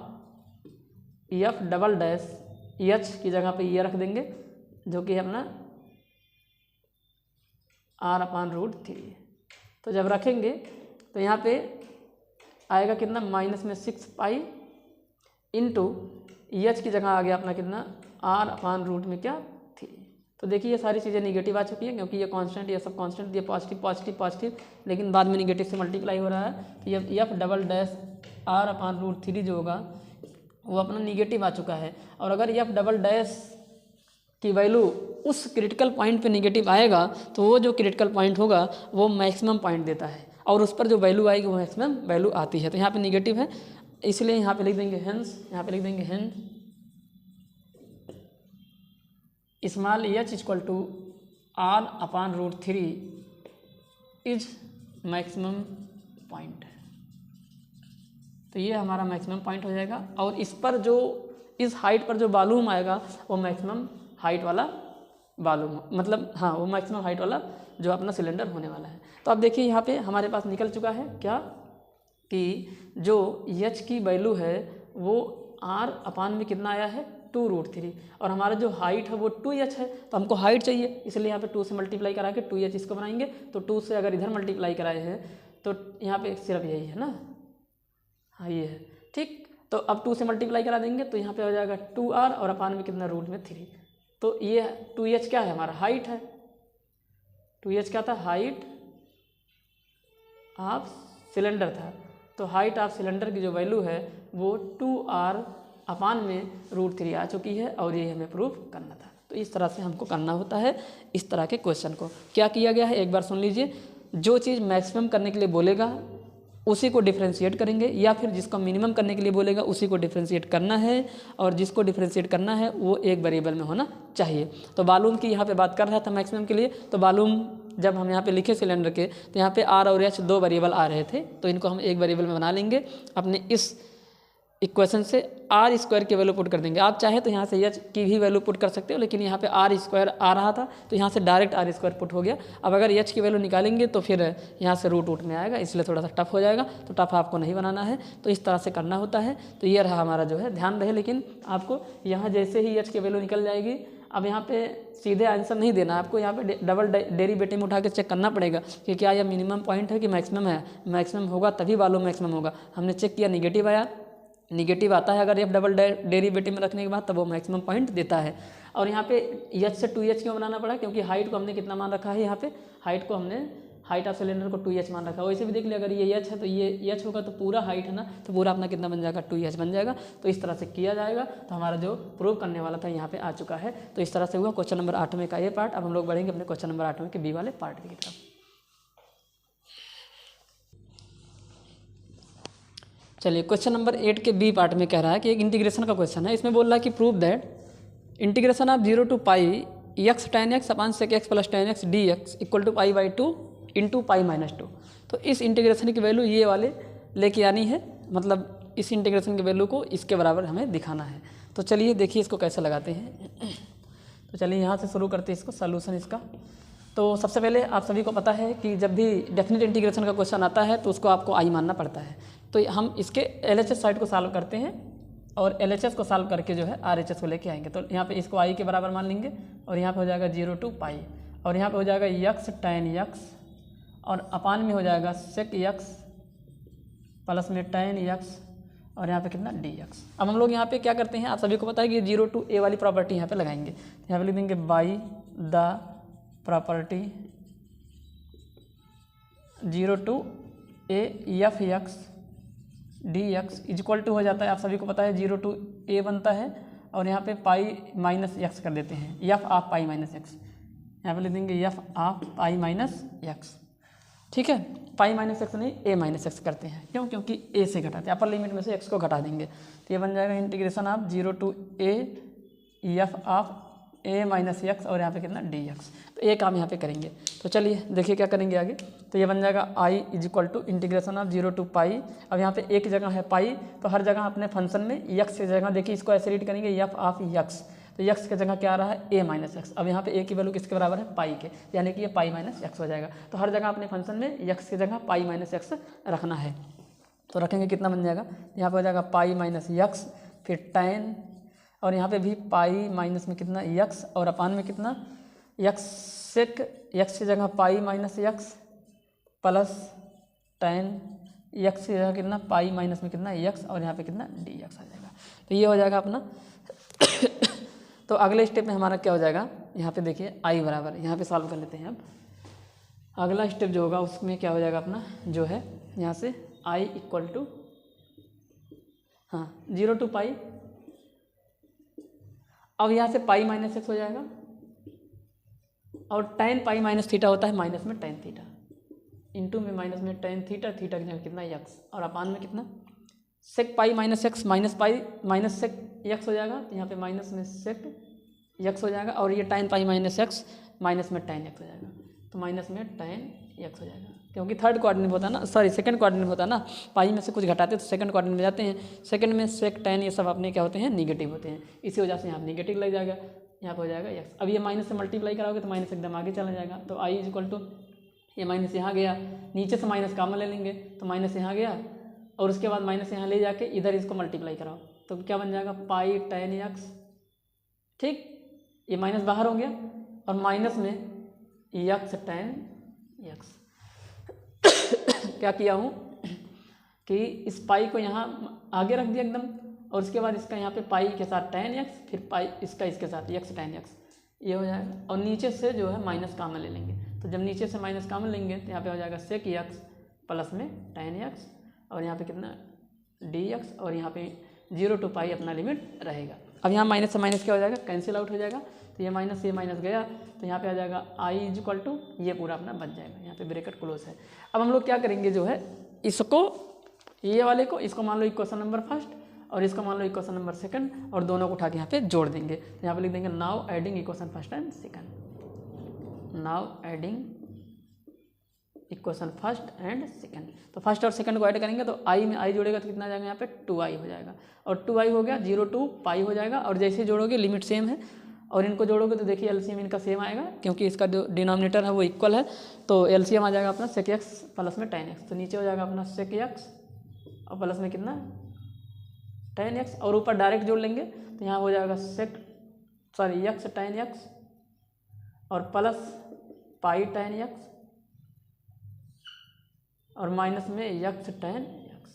F double dash H की जगह पे ये रख देंगे जो कि अपना आर अपान √3। तो जब रखेंगे तो यहाँ पे आएगा कितना माइनस में 6 पाई इंटू एच की जगह आ गया अपना कितना आर अपान रूट में क्या 3। तो देखिए ये सारी चीज़ें निगेटिव आ चुकी है क्योंकि ये कांस्टेंट ये सब कांस्टेंट, ये पॉजिटिव पॉजिटिव पॉजिटिव, लेकिन बाद में निगेटिव से मल्टीप्लाई हो रहा है। तो ये F double dash R upon √3 जो होगा वो अपना निगेटिव आ चुका है। और अगर एफ डबल डैश की वैल्यू उस क्रिटिकल पॉइंट पे निगेटिव आएगा तो वो जो क्रिटिकल पॉइंट होगा वो मैक्सिमम पॉइंट देता है और उस पर जो वैल्यू आएगी वो मैक्सिमम वैल्यू आती है। तो यहाँ पे निगेटिव है इसलिए यहाँ पे लिख देंगे हेंस, यहाँ पे लिख देंगे hence small H equal to R upon root 3 is maximum point. तो ये हमारा मैक्सिमम पॉइंट हो जाएगा, और इस पर जो इस हाइट पर जो वॉल्यूम आएगा वो मैक्सिमम हाइट वाला वॉल्यूम, मतलब हाँ वो मैक्सिमम हाइट वाला जो अपना सिलेंडर होने वाला है। तो अब देखिए यहाँ पे हमारे पास निकल चुका है क्या कि जो एच की वैल्यू है वो आर अपान में कितना आया है 2√3, और हमारा जो हाइट है वो 2h है, तो हमको हाइट चाहिए, इसलिए यहाँ पे 2 से मल्टीप्लाई करा के 2h इसको बनाएंगे। तो 2 से अगर इधर मल्टीप्लाई कराए हैं तो यहाँ पे सिर्फ यही है ना, हाँ ये है ठीक। तो अब 2 से मल्टीप्लाई करा देंगे तो यहाँ पे हो जाएगा 2r और अपान में कितना रूट में 3। तो ये 2h क्या है हमारा हाइट है, 2h क्या था हाइट ऑफ सिलेंडर था। तो हाइट ऑफ सिलेंडर की जो वैल्यू है वो 2r अपान में √3 आ चुकी है, और ये हमें प्रूफ करना था। तो इस तरह से हमको करना होता है इस तरह के क्वेश्चन को। क्या किया गया है एक बार सुन लीजिए, जो चीज़ मैक्सिमम करने के लिए बोलेगा उसी को डिफ्रेंशिएट करेंगे, या फिर जिसको मिनिमम करने के लिए बोलेगा उसी को डिफ्रेंशिएट करना है, और जिसको डिफ्रेंशिएट करना है वो एक वेरिएबल में होना चाहिए। तो वॉल्यूम की यहाँ पे बात कर रहा था मैक्सिमम के लिए, तो वॉल्यूम जब हम यहाँ पे लिखे सिलेंडर के तो यहाँ पे आर और एच 2 वेरिएबल आ रहे थे, तो इनको हम एक वेरिएबल में बना लेंगे। अपने इस इक्वेशन से आर स्क्वायर की वैल्यू पुट कर देंगे। आप चाहे तो यहाँ से एच की भी वैल्यू पुट कर सकते हो, लेकिन यहाँ पे आर स्क्वायर आ रहा था तो यहाँ से डायरेक्ट आर स्क्वायर पुट हो गया। अब अगर एच की वैल्यू निकालेंगे तो फिर यहाँ से रूट में आएगा, इसलिए थोड़ा सा टफ हो जाएगा, तो टफ आपको नहीं बनाना है। तो इस तरह से करना होता है। तो ये रहा हमारा जो है, ध्यान रहे लेकिन आपको यहाँ जैसे ही एच की वैल्यू निकल जाएगी, अब यहाँ पे सीधे आंसर नहीं देना, आपको यहाँ पे डबल डेरिवेटिव में उठा के चेक करना पड़ेगा कि क्या यह मिनिमम पॉइंट है कि मैक्सिमम है। मैक्सिमम होगा तभी वॉल्यूम मैक्सिमम होगा। हमने चेक किया निगेटिव आया, निगेटिव आता है अगर एफ डबल डेरिवेटिव में रखने के बाद, तब वो मैक्सिमम पॉइंट देता है। और यहाँ पे एच से 2h क्यों बनाना पड़ा, क्योंकि हाइट को हमने कितना मान रखा है, यहाँ पे हाइट को हमने हाइट ऑफ सिलेंडर को 2h मान रखा है। वैसे भी देख लिया अगर ये h है तो ये h होगा, तो पूरा हाइट है ना, तो पूरा अपना कितना बन जाएगा 2h बन जाएगा। तो इस तरह से किया जाएगा। तो हमारा जो प्रूव करने वाला था यहाँ पे आ चुका है। तो इस तरह से हुआ क्वेश्चन नंबर 8 का ये पार्ट। अब हम लोग बढ़ेंगे अपने क्वेश्चन नंबर 8 के बी वाले पार्ट की तरफ। चलिए क्वेश्चन नंबर 8 के बी पार्ट में कह रहा है कि एक इंटीग्रेशन का क्वेश्चन है। इसमें बोल रहा है कि prove that integration of 0 to pi x tan x upon sec x plus tan x dx equal to π/2 into π-2। तो इस इंटीग्रेशन की वैल्यू ये वाले लेके आनी है, मतलब इस इंटीग्रेशन की वैल्यू को इसके बराबर हमें दिखाना है। तो चलिए देखिए इसको कैसे लगाते हैं। तो चलिए यहाँ से शुरू करते हैं इसको सॉल्यूशन इसका। तो सबसे पहले आप सभी को पता है कि जब भी डेफिनेट इंटीग्रेशन का क्वेश्चन आता है तो उसको आपको आई मानना पड़ता है। तो हम इसके LHS साइड को सॉल्व करते हैं, और LHS को सॉल्व करके जो है RHS को लेके आएंगे। तो यहाँ पे इसको आई के बराबर मान लेंगे, और यहाँ पे हो जाएगा 0 to पाई, और यहाँ पे हो जाएगा x tan x, और अपान में हो जाएगा sec x प्लस में tan x, और यहाँ पे कितना dx। अब हम लोग यहाँ पे क्या करते हैं, आप सभी को पता है कि 0 to a वाली प्रॉपर्टी यहाँ पे लगाएंगे। यहाँ पे लिख देंगे by the property 0 to a f x dx equal to हो जाता है, आप सभी को पता है 0 to a बनता है, और यहाँ पे π-x कर देते हैं, f ऑफ π-x। यहाँ पे लिख देंगे f ऑफ π-x, ठीक है। π-x नहीं a-x करते हैं, क्यों, क्योंकि a से घटाते हैं, अपर लिमिट में से x को घटा देंगे। तो ये बन जाएगा integration of 0 to a f of a-x, और यहाँ पे कितना dx। तो ये काम यहाँ पे करेंगे। तो चलिए देखिए क्या करेंगे आगे। तो ये बन जाएगा i is equal to integration of 0 to pi. अब यहाँ पे एक जगह है पाई, तो हर जगह अपने फंक्शन में x की जगह देखिए इसको ऐसे रीड करेंगे f ऑफ x। तो x की जगह क्या आ रहा है a-x। अब यहाँ पे a की वैल्यू किसके बराबर है पाई के, यानी कि ये π-x हो जाएगा। तो हर जगह अपने फंक्शन में x की जगह π-x रखना है। तो रखेंगे कितना बन जाएगा, यहाँ पे हो जाएगा π-x, फिर tan, और यहाँ पे भी पाई माइनस में कितना x, और अपान में कितना x sec x की जगह π-x प्लस tan x की जगह कितना पाई माइनस में कितना x, और यहाँ पे कितना dx आ जाएगा। तो ये हो जाएगा अपना। तो अगले स्टेप में हमारा क्या हो जाएगा, यहाँ पे देखिए i बराबर, यहाँ पे सॉल्व कर लेते हैं। अब अगला स्टेप जो होगा उसमें क्या हो जाएगा अपना, जो है यहाँ से i equal to 0 to pi. अब यहाँ से π-x हो जाएगा, और tan π-θ होता है माइनस में tan थीटा, इंटू में माइनस में tan थीटा, थीटा की जगह कितना x, और अपान में कितना sec pi minus x minus pi minus sec x हो जाएगा, तो यहाँ पे माइनस में सेक एक्स हो जाएगा, और ये tan पाई माइनस एक्स माइनस में tan एक्स हो जाएगा, तो माइनस में tan एक्स हो जाएगा, क्योंकि थर्ड क्वाड्रेंट होता है ना, सॉरी सेकंड क्वाड्रेंट होता है ना, पाई में से कुछ घटाते तो सेकंड क्वाड्रेंट में जाते हैं, सेकंड में सेक tan ये सब अपने क्या होते हैं, निगेटिव होते हैं, इसी वजह से यहाँ निगेटिव लग जाएगा, यहाँ पे हो जाएगा एक्स। अब ये माइनस से मल्टीप्लाई कराओगे तो माइनस एकदम आगे चला जाएगा, तो आई इज इक्वल टू ये माइनस यहाँ गया, नीचे से माइनस कॉमन ले लेंगे तो माइनस यहाँ गया, और उसके बाद माइनस यहाँ ले जाके इधर इसको मल्टीप्लाई कराओ तो क्या बन जाएगा पाई tan एक्स, ठीक, ये माइनस बाहर हो गया, और माइनस में एक्स tan एक्स। क्या किया हूँ कि इस पाई को यहाँ आगे रख दिया एकदम, और उसके बाद इसका यहाँ पे पाई के साथ tan एक्स, फिर पाई इसका इसके साथ x tan एक्स, ये हो जाएगा, और नीचे से जो है माइनस कॉमन ले लेंगे, तो जब नीचे से माइनस कॉमन लेंगे तो यहाँ पे हो जाएगा सेक एक्स प्लस में tan एक्स, और यहाँ पे कितना dx, और यहाँ पे 0 to पाई अपना लिमिट रहेगा। अब यहाँ माइनस से माइनस क्या हो जाएगा, कैंसिल आउट हो जाएगा, तो ये माइनस गया, तो यहाँ पे आ जाएगा आई इज इक्वल टू ये पूरा अपना बच जाएगा, यहाँ पे ब्रैकेट क्लोज है। अब हम लोग क्या करेंगे जो है इसको, ये वाले को, इसको मान लो इक्वेशन नंबर फर्स्ट, और इसको मान लो इक्वेशन नंबर सेकंड, और दोनों को उठा के यहाँ पे जोड़ देंगे, तो यहाँ पे लिख देंगे now adding equation first and second, now adding equation first and second. तो फर्स्ट और सेकंड को ऐड करेंगे तो आई में आई जोड़ेगा तो कितना आ जाएगा यहाँ पे 2i हो जाएगा, और 2i हो गया 0 to पाई हो जाएगा, और जैसे जोड़ोगे लिमिट सेम है, और इनको जोड़ोगे तो देखिए एलसीएम इनका सेम आएगा, क्योंकि इसका जो डिनोमिनेटर है वो इक्वल है, तो एलसीएम आ जाएगा अपना सेक एक्स प्लस में tan एक्स, तो नीचे हो जाएगा अपना सेक एक्स और प्लस में कितना tan एक्स, और ऊपर डायरेक्ट जोड़ लेंगे तो यहाँ हो जाएगा एक्स tan एक्स और प्लस पाई tan एक्स, और माइनस में x tan x,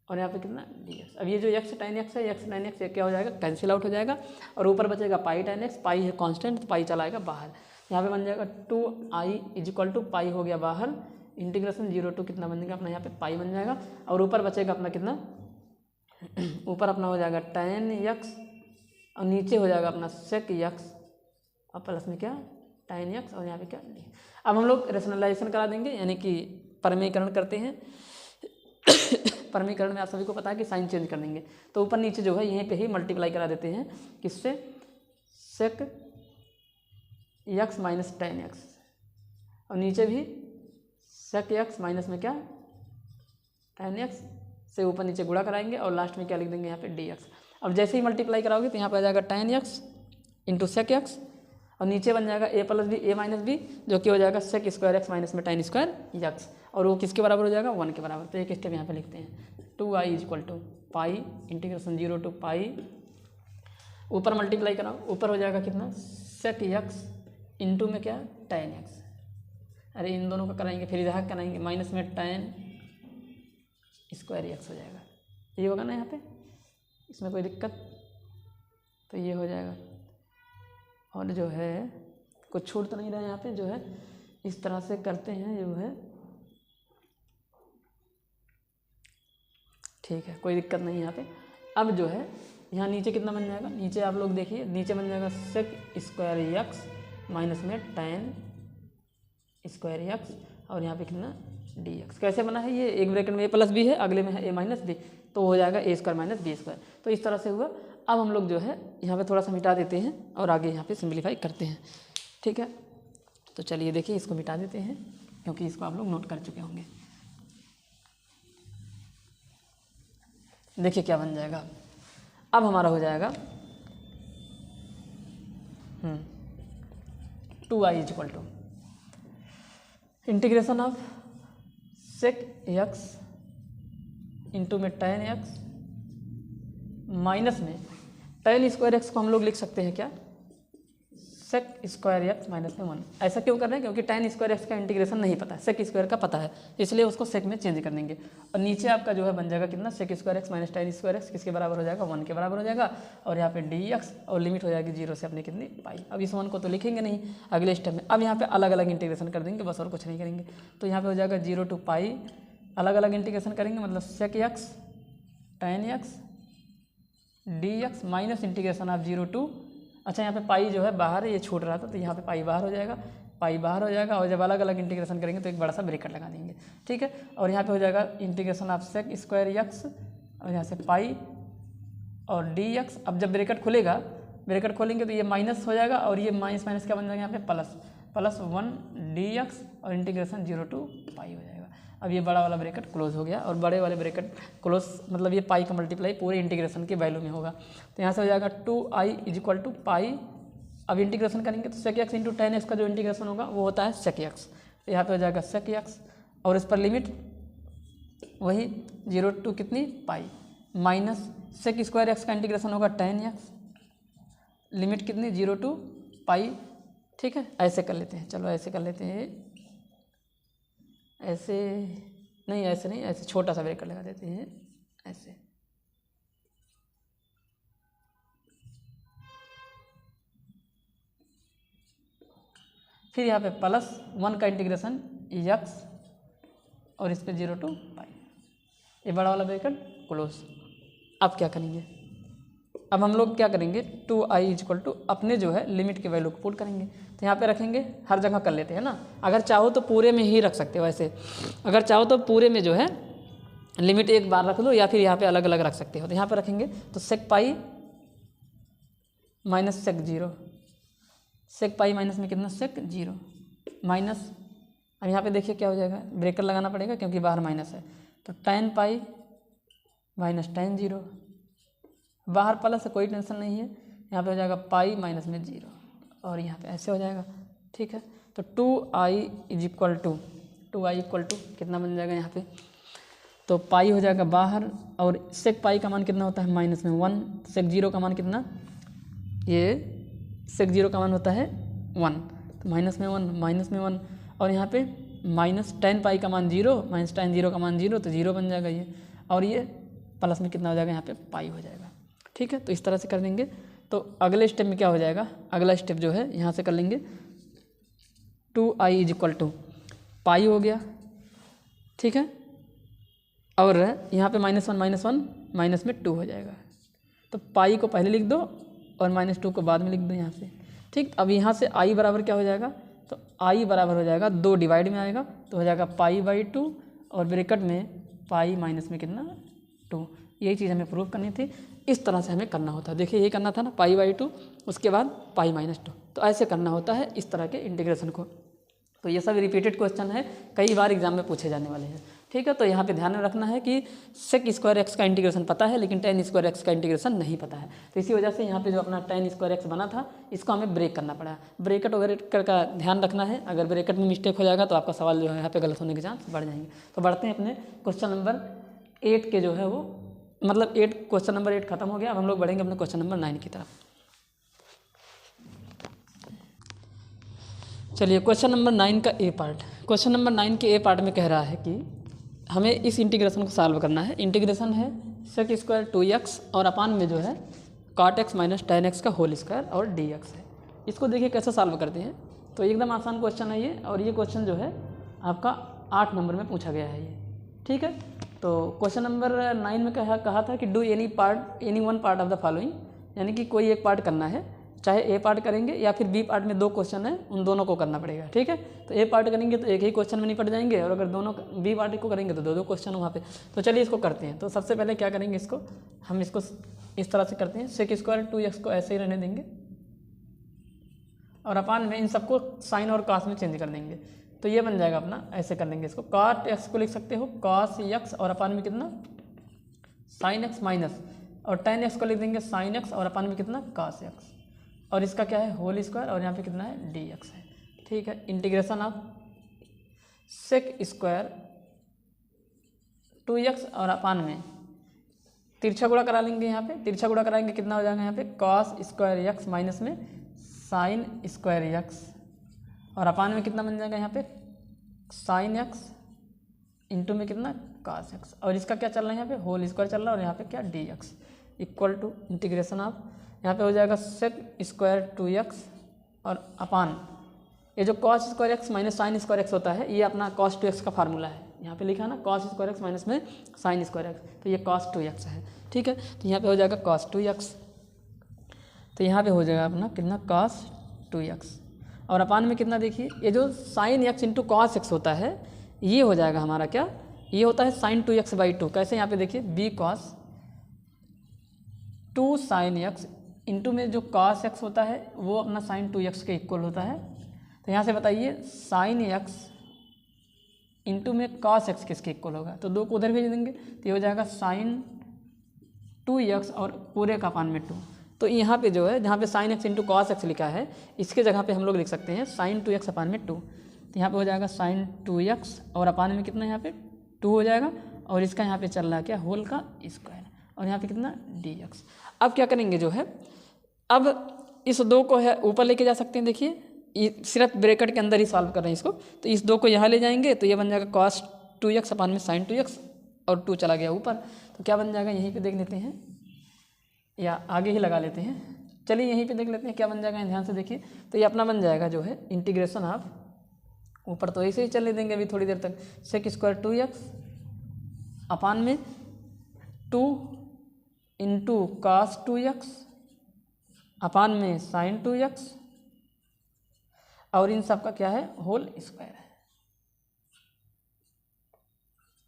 और यहाँ पे कितना dx। अब ये जो x tan x है, x tan x ये क्या हो जाएगा, कैंसिल आउट हो जाएगा, और ऊपर बचेगा पाई tan x, पाई है कांस्टेंट तो पाई चला आएगा बाहर, यहाँ पे बन जाएगा 2i इज इक्वल टू पाई हो गया बाहर, इंटीग्रेशन 0 to कितना बन जाएगा अपना यहाँ पे पाई बन जाएगा, और ऊपर बचेगा अपना कितना ऊपर अपना हो जाएगा tan x, और नीचे हो जाएगा अपना sec x, और प्लस में क्या tan x, और यहाँ पे क्या अब हम लोग रेशनलाइजेशन करा देंगे, यानी कि परमीकरण करते हैं परमीकरण में आप सभी को पता है कि साइन चेंज कर देंगे, तो ऊपर नीचे जो है यहीं पे ही मल्टीप्लाई करा देते हैं, किससे sec X minus tan X, और नीचे भी सेक एक्स माइनस में क्या tan एक्स से ऊपर नीचे गुणा कराएंगे, और लास्ट में क्या लिख देंगे यहाँ पे dx। अब जैसे ही मल्टीप्लाई कराओगे तो यहाँ पे आ जाएगा tan X into sec X, और नीचे बन जाएगा a plus B a minus B, जो कि हो जाएगा सेक स्क्वायर एक्स माइनस में tan स्क्वायर एक्स, और वो किसके बराबर हो जाएगा 1 के बराबर। तो एक स्टेप यहाँ पे लिखते हैं 2i is equal to pi integration 0 to pi, ऊपर मल्टीप्लाई कराओ, ऊपर हो जाएगा कितना सेक एक्स इंटू में क्या tan एक्स, अरे इन दोनों का कराएंगे फिर इधर कराएंगे, माइनस में tan स्क्वायर एक्स हो जाएगा, ये होगा ना यहाँ पे, इसमें कोई दिक्कत, तो ये हो जाएगा, और जो है कुछ छूट तो नहीं रहा यहाँ पे, जो है इस तरह से करते हैं जो है, ठीक है कोई दिक्कत नहीं यहाँ पे। अब जो है यहाँ नीचे कितना बन जाएगा, नीचे आप लोग देखिए नीचे बन जाएगा सेक स्क्वायर एक्स माइनस में tan स्क्वायर एक्स, और यहाँ पे कितना dx। कैसे बना है ये, एक ब्रैकेट में a प्लस बी है, अगले में है a माइनस बी, तो हो जाएगा a square minus B square, तो इस तरह से हुआ। अब हम लोग जो है यहाँ पे थोड़ा सा मिटा देते हैं और आगे यहाँ पे सिंप्लीफाई करते हैं, ठीक है। तो चलिए देखिए इसको मिटा देते हैं, क्योंकि इसको आप लोग नोट कर चुके होंगे। देखिए क्या बन जाएगा, अब हमारा हो जाएगा 2i is equal to integration of sec X into में tan एक्स माइनस में tan स्क्वायर एक्स को हम लोग लिख सकते हैं क्या सेक स्क्वायर एक्स माइनस में 1। ऐसा क्यों कर रहे हैं, क्योंकि tan स्क्वायर एक्स का इंटीग्रेशन नहीं पता है, सेक स्क्वायर का पता है, इसलिए उसको सेक में चेंज कर देंगे। और नीचे आपका जो है बन जाएगा कितना sec square X minus tan square X, किसके बराबर हो जाएगा 1 के बराबर हो जाएगा, और यहाँ पे dx, और लिमिट हो जाएगी 0 से अपने कितनी पाई। अब इस 1 को तो लिखेंगे नहीं अगले स्टेप में, अब यहाँ पे अलग अलग इंटीग्रेशन कर देंगे बस, और कुछ नहीं करेंगे। तो यहाँ पे हो जाएगा 0 to पाई, अलग अलग इंटीग्रेशन करेंगे, मतलब sec X tan X dx minus integration of 0 to, अच्छा यहाँ पे पाई जो है बाहर है, ये छूट रहा था, तो यहाँ पे पाई बाहर हो जाएगा, पाई बाहर हो जाएगा, और जब अलग अलग इंटीग्रेशन करेंगे तो एक बड़ा सा ब्रैकेट लगा देंगे, ठीक है। और यहाँ पे हो जाएगा integration of sec square X, और यहाँ से पाई और डी एक्स। अब जब ब्रैकेट खुलेगा, ब्रैकेट खोलेंगे तो ये माइनस हो जाएगा और ये माइनस माइनस क्या बन जाएगा यहाँ पे प्लस, प्लस 1 डी एक्स और इंटीग्रेशन 0 टू पाई हो जाएगा। अब ये बड़ा वाला ब्रैकेट क्लोज हो गया और बड़े वाले ब्रैकेट क्लोज, मतलब ये पाई का मल्टीप्लाई पूरे इंटीग्रेशन के वैल्यू में होगा। तो यहाँ से हो जाएगा 2i इज इक्वल टू पाई। अब इंटीग्रेशन करेंगे तो sec x into ten x का जो इंटीग्रेशन होगा वो होता है sec x। तो यहाँ पे हो जाएगा sec x और इस पर लिमिट वही 0 टू कितनी पाई, माइनस sec स्क्वायर एक्स का इंटीग्रेशन होगा tan x, लिमिट कितनी 0 टू पाई। ठीक है, ऐसे कर लेते हैं, चलो ऐसे कर लेते हैं, ऐसे नहीं, ऐसे नहीं, ऐसे छोटा सा ब्रैकेट लगा देते हैं ऐसे। फिर यहाँ पे प्लस 1 का इंटीग्रेशन x और इस पे 0 टू पाई, ये बड़ा वाला ब्रैकेट क्लोज। अब क्या करेंगे, अब हम लोग क्या करेंगे 2i इज इक्वल टू अपने जो है लिमिट के वैल्यू को पुट करेंगे। तो यहाँ पे रखेंगे, हर जगह कर लेते हैं ना, अगर चाहो तो पूरे में ही रख सकते हो ऐसे, अगर चाहो तो पूरे में जो है लिमिट एक बार रख दो या फिर यहाँ पे अलग अलग रख सकते हो। तो यहाँ पे रखेंगे तो sec pi minus sec 0, sec pi minus में कितना sec 0 माइनस, अब यहाँ पे देखिए क्या हो जाएगा, ब्रेकर लगाना पड़ेगा क्योंकि बाहर माइनस है। तो tan पाई माइनस tan 0, बाहर प्लस है कोई टेंशन नहीं है, यहाँ पे हो जाएगा पाई माइनस में 0 और यहाँ पे ऐसे हो जाएगा। ठीक है, तो 2i is equal to 2i equal to कितना बन जाएगा यहाँ पे, तो पाई हो जाएगा बाहर और sec पाई का मान कितना होता है माइनस में 1, sec 0 का मान कितना, ये sec 0 का मान होता है 1, तो माइनस में 1 माइनस में 1 और यहाँ पे माइनस tan पाई का मान 0 माइनस tan 0 का मान 0, तो 0 बन जाएगा ये, और ये प्लस में कितना हो जाएगा यहाँ पे पाई हो जाएगा। ठीक है, तो इस तरह से कर देंगे। तो अगले स्टेप में क्या हो जाएगा, अगला स्टेप जो है यहाँ से कर लेंगे 2i इज इक्वल टू पाई हो गया। ठीक है, और यहाँ पे -1 -1 माइनस में 2 हो जाएगा, तो पाई को पहले लिख दो और -2 को बाद में लिख दो यहाँ से। ठीक, अब यहाँ से i बराबर क्या हो जाएगा, तो i बराबर हो जाएगा 2 डिवाइड में आएगा तो हो जाएगा पाई/2 और ब्रैकेट में पाई माइनस में कितना 2। यही चीज़ हमें प्रूव करनी थी, इस तरह से हमें करना होता है। देखिए ये करना था ना पाई/2, उसके बाद पाई माइनस 2, तो ऐसे करना होता है इस तरह के इंटीग्रेशन को। तो ये सब रिपीटेड क्वेश्चन है, कई बार एग्जाम में पूछे जाने वाले हैं। ठीक है, तो यहाँ पे ध्यान में रखना है कि sec स्क्वायर एक्स का इंटीग्रेशन पता है लेकिन tan स्क्वायर एक्स का इंटीग्रेशन नहीं पता है। तो इसी वजह से यहाँ पे जो अपना tan स्क्वायर एक्स बना था इसको हमें ब्रेक करना पड़ा। ब्रैकेट वगैरह का ध्यान रखना है, अगर ब्रैकेट में मिस्टेक हो जाएगा तो आपका सवाल जो है यहाँ पे गलत होने के चांस बढ़ जाएंगे। तो बढ़ते हैं अपने क्वेश्चन नंबर 8 के जो है वो, मतलब क्वेश्चन नंबर 8 खत्म हो गया। अब हम लोग बढ़ेंगे अपने क्वेश्चन नंबर 9 की तरफ। चलिए क्वेश्चन नंबर 9 का ए पार्ट, क्वेश्चन नंबर 9 के ए पार्ट में कह रहा है कि हमें इस इंटीग्रेशन को सॉल्व करना है। इंटीग्रेशन है sec स्क्वायर 2x और अपान में जो है cot x minus tan x का होल स्क्वायर और dx है। इसको देखिए कैसे सॉल्व करते हैं। तो एकदम आसान क्वेश्चन है ये, और ये क्वेश्चन जो है आपका 8 नंबर में पूछा गया है ये। ठीक है, तो क्वेश्चन नंबर 9 में कहा था कि do any one part of the following, यानी कि कोई एक पार्ट करना है, चाहे ए पार्ट करेंगे या फिर बी पार्ट में 2 क्वेश्चन है उन दोनों को करना पड़ेगा। ठीक है, तो ए पार्ट करेंगे तो एक ही क्वेश्चन में निपट जाएंगे, और अगर दोनों बी पार्ट को करेंगे तो 2 क्वेश्चन वहाँ पे। तो चलिए इसको करते हैं। तो सबसे पहले क्या करेंगे, इसको हम इसको इस तरह से करते हैं, sec स्क्वायर 2x को ऐसे ही रहने देंगे और अपान में इन सबको साइन और cos में चेंज कर देंगे। तो ये बन जाएगा अपना, ऐसे कर लेंगे इसको, cot x को लिख सकते हो cos x और अपान में कितना sin x माइनस, और tan x को लिख देंगे sin x और अपान में कितना cos x, और इसका क्या है होल स्क्वायर, और यहाँ पे कितना है dx है। ठीक है, integration of sec square 2x और अपान में तिरछा गुणा करा लेंगे। यहाँ पे तिरछा गुणा कराएंगे, कितना हो जाएगा यहाँ पे cos स्क्वायर x माइनस में sin स्क्वायर x, और अपान में कितना बन जाएगा यहाँ पे sin x इंटू में कितना cos x, और इसका क्या चल रहा है यहाँ पे होल स्क्वायर चल रहा है, और यहाँ पे क्या dx equal to integration of, यहाँ पे हो जाएगा sec स्क्वायर 2x और अपान ये जो cos square x minus sine square x होता है, ये अपना cos 2x का फार्मूला है। यहाँ पे लिखा है ना cos स्क्वायर x माइनस में साइन स्क्वायर x, तो ये cos 2x है। ठीक है, तो यहाँ पे हो जाएगा cos 2x, तो यहाँ पे हो जाएगा अपना कितना cos 2x, और अपान में कितना देखिए ये जो sine x into cos x होता है, ये हो जाएगा हमारा क्या, ये होता है sin 2x/2। कैसे, यहाँ पे देखिए b cos 2 sin x into में जो cos x होता है वो अपना sin 2x के इक्वल होता है। तो यहाँ से बताइए sin x इंटू में cos x किसके इक्वल होगा, तो 2 को उधर भेज देंगे तो ये हो जाएगा sin 2x और पूरे का अपान में 2। तो यहाँ पे जो है जहाँ पे sin x into cos x लिखा है इसके जगह पे हम लोग लिख सकते हैं sin 2x अपान में 2। तो यहाँ पे हो जाएगा sin 2x और अपान में कितना यहाँ पे 2 हो जाएगा और इसका यहाँ पे चल रहा है क्या होल का स्क्वायर और यहाँ पे कितना dx। अब क्या करेंगे जो है अब इस 2 को है ऊपर लेके जा सकते हैं। देखिए सिर्फ ब्रैकेट के अंदर ही सॉल्व कर रहे हैं इसको, तो इस 2 को यहाँ ले जाएंगे तो ये बन जाएगा cos 2x अपान में sin 2x और 2 चला गया ऊपर, तो क्या बन जाएगा यहीं पे देख लेते हैं या आगे ही लगा लेते हैं। चलिए यहीं पे देख लेते हैं क्या बन जाएगा, ध्यान से देखिए। तो ये अपना बन जाएगा जो है इंटीग्रेशन ऑफ, ऊपर तो ऐसे ही चलने देंगे अभी थोड़ी देर तक, sec स्क्वायर 2x अपान में 2 इंटू cos 2x अपान में sin 2x और इन सब का क्या है होल स्क्वायर है।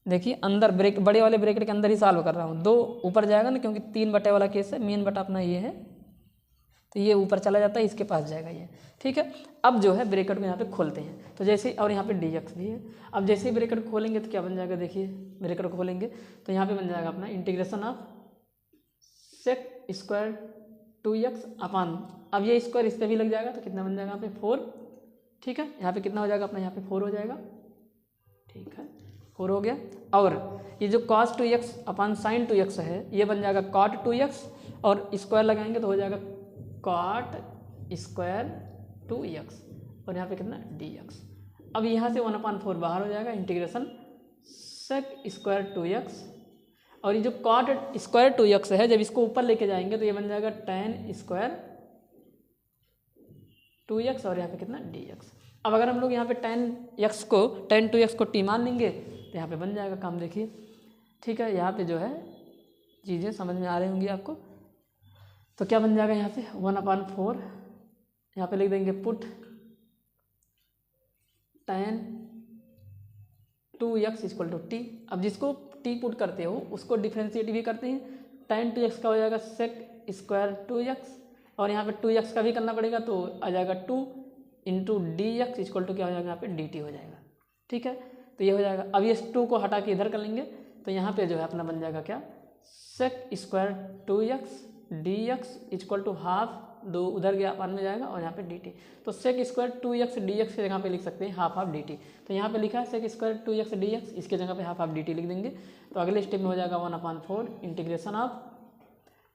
देखिए अंदर ब्रेक बड़े वाले ब्रैकेट के अंदर ही सॉल्व कर रहा हूँ, 2 ऊपर जाएगा ना क्योंकि 3 बटे वाला केस है, मेन बटा अपना ये है तो ये ऊपर चला जाता है इसके पास जाएगा ये, ठीक है। अब जो है ब्रैकेट को यहाँ पे खोलते हैं तो जैसे और यहाँ पे dx भी है। अब जैसे ही ब्रैकेट खोलेंगे तो क्या बन जाएगा, देखिए ब्रैकेट खोलेंगे तो यहाँ पे बन जाएगा अपना integration of sec square 2x अपान, अब ये स्क्वायर इस पर भी लग जाएगा तो कितना बन जाएगा यहाँ पे 4, ठीक है। यहाँ पे कितना हो जाएगा अपना यहाँ पे 4 हो जाएगा, ठीक है 4 हो गया। और ये जो cos 2x अपान sin 2x है ये बन जाएगा cot 2x और स्क्वायर लगाएंगे तो हो जाएगा cot स्क्वायर 2x और यहाँ पे कितना dx। अब यहाँ से 1/4 बाहर हो जाएगा इंटीग्रेशन sec स्क्वायर 2x और ये जो cot स्क्वायर 2x है जब इसको ऊपर लेके जाएंगे तो ये बन जाएगा tan स्क्वायर 2x और यहाँ पे कितना dx। अब अगर हम लोग यहाँ पे tan 2x को t मान लेंगे तो यहाँ पे बन जाएगा काम, देखिए ठीक है। यहाँ पे जो है चीज़ें समझ में आ रही होंगी आपको, तो क्या बन जाएगा यहाँ पे 1/4 यहाँ पे लिख देंगे put tan 2x equal to T. अब जिसको टी पुट करते हो उसको डिफ्रेंशिएट भी करते हैं, tan 2x का हो जाएगा sec स्क्वायर 2x और यहाँ पे 2x का भी करना पड़ेगा तो आ जाएगा 2 इंटू dx इक्वल टू क्या हो जाएगा यहाँ पे dt हो जाएगा, ठीक है। तो ये हो जाएगा। अब ये 2 को हटा के इधर कर लेंगे तो यहाँ पे जो है अपना बन जाएगा क्या sec square 2x dx equal to half, 2 उधर गया अपान में जाएगा और यहाँ पे dt। तो sec स्क्वायर 2x dx की जगह पे लिख सकते हैं हाफ dt। तो यहाँ पे लिखा है sec स्क्वायर 2x dx, इसके जगह पे हाफ dt लिख देंगे। तो अगले स्टेप में हो जाएगा 1/4 इंटीग्रेशन ऑफ,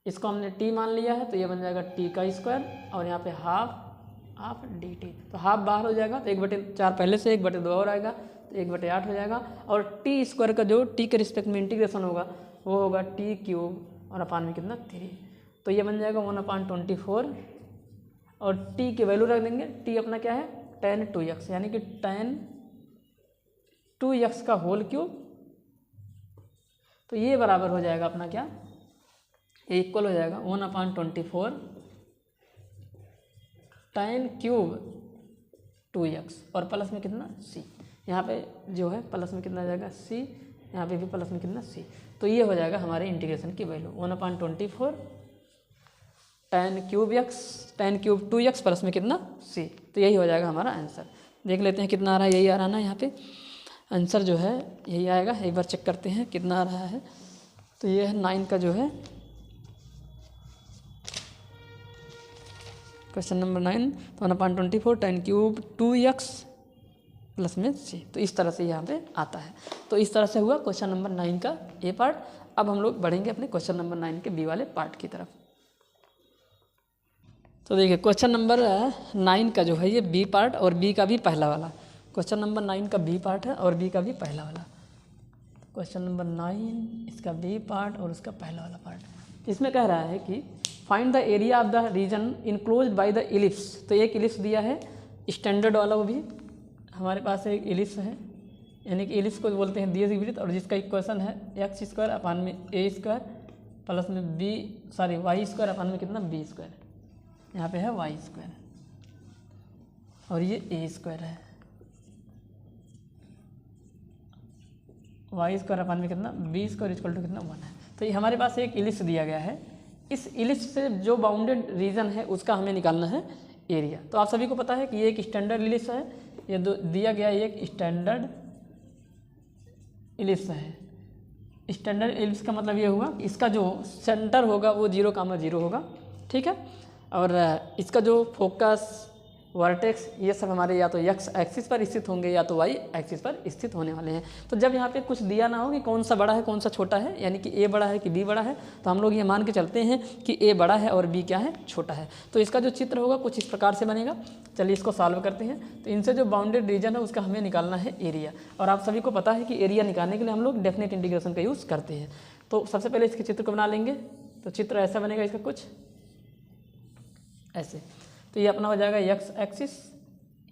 इसको हमने t मान लिया है तो ये बन जाएगा t का स्क्वायर और यहाँ पे हाफ dt। तो हाफ बाहर हो जाएगा तो 1/4 पहले से 1/2 और आएगा तो 1/8 हो जाएगा और टी स्क्वायर का जो टी के रिस्पेक्ट में इंटीग्रेशन होगा वो होगा टी क्यूब और अपान में कितना 3। तो ये बन जाएगा 1/24 और टी की वैल्यू रख देंगे, टी अपना क्या है tan 2x यानी कि tan 2x का होल क्यूब। तो ये बराबर हो जाएगा अपना क्या, ये इक्वल हो जाएगा 1/24 tan क्यूब 2x और प्लस में कितना c, यहाँ पे जो है प्लस में कितना आ जाएगा c, यहाँ पे भी प्लस में कितना c। तो ये हो जाएगा हमारे इंटीग्रेशन की value 1/24 tan cube 2x plus में कितना c। तो यही हो जाएगा हमारा आंसर। देख लेते हैं कितना आ रहा है, यही आ रहा है ना, यहाँ पे आंसर जो है यही आएगा। एक बार चेक करते हैं कितना आ रहा है। तो ये है 9 का जो है क्वेश्चन नंबर 9, तो 1/24 tan क्यूब 2x प्लस में c। तो इस तरह से यहाँ पे आता है। तो इस तरह से हुआ क्वेश्चन नंबर 9 का ए पार्ट। अब हम लोग बढ़ेंगे अपने क्वेश्चन नंबर 9 के बी वाले पार्ट की तरफ। तो देखिए क्वेश्चन नंबर 9 का जो है ये बी पार्ट और बी का भी पहला वाला, क्वेश्चन नंबर 9 का बी पार्ट है और बी का भी पहला वाला। क्वेश्चन नंबर 9 इसका बी पार्ट और उसका पहला वाला पार्ट। इसमें कह रहा है कि find the area of the region enclosed by the ellipse. तो एक इलिप्स दिया है स्टैंडर्ड वाला, वो भी हमारे पास एक इलिप्स है, यानी कि इलिप्स को बोलते हैं दीर्घवृत्त और जिसका इक्वेशन है x स्क्वायर अपान में a स्क्वायर प्लस में y स्क्वायर अपान में कितना b स्क्वायर, यहाँ पे है y स्क्वायर और ये a स्क्वायर है, y स्क्वायर अपान में कितना b स्क्वायर इक्वल टू कितना 1 है। तो ये हमारे पास एक इलिप्स दिया गया है इस इलिप्स से जो बाउंडेड रीजन है उसका हमें निकालना है एरिया। तो आप सभी को पता है कि ये एक स्टैंडर्ड इलिप्स है, ये दिया गया एक स्टैंडर्ड इलिप्स है। स्टैंडर्ड इलिप्स का मतलब ये हुआ इसका जो सेंटर होगा वो 0,0 होगा, ठीक है। और इसका जो फोकस, वर्टेक्स, ये सब हमारे या तो एक्स एक्सिस पर स्थित होंगे या तो वाई एक्सिस पर स्थित होने वाले हैं। तो जब यहाँ पे कुछ दिया ना हो कि कौन सा बड़ा है कौन सा छोटा है, यानी कि ए बड़ा है कि बी बड़ा है, तो हम लोग ये मान के चलते हैं कि ए बड़ा है और बी क्या है, छोटा है। तो इसका जो चित्र होगा कुछ इस प्रकार से बनेगा। चलिए इसको सॉल्व करते हैं। तो इनसे जो बाउंडेड रीजन है उसका हमें निकालना है एरिया। और आप सभी को पता है कि एरिया निकालने के लिए हम लोग डेफिनेट इंटीग्रेशन का यूज़ करते हैं। तो सबसे पहले इसके चित्र को बना लेंगे। तो चित्र ऐसा बनेगा इसका कुछ ऐसे। तो ये अपना हो जाएगा एक्स एक्सिस,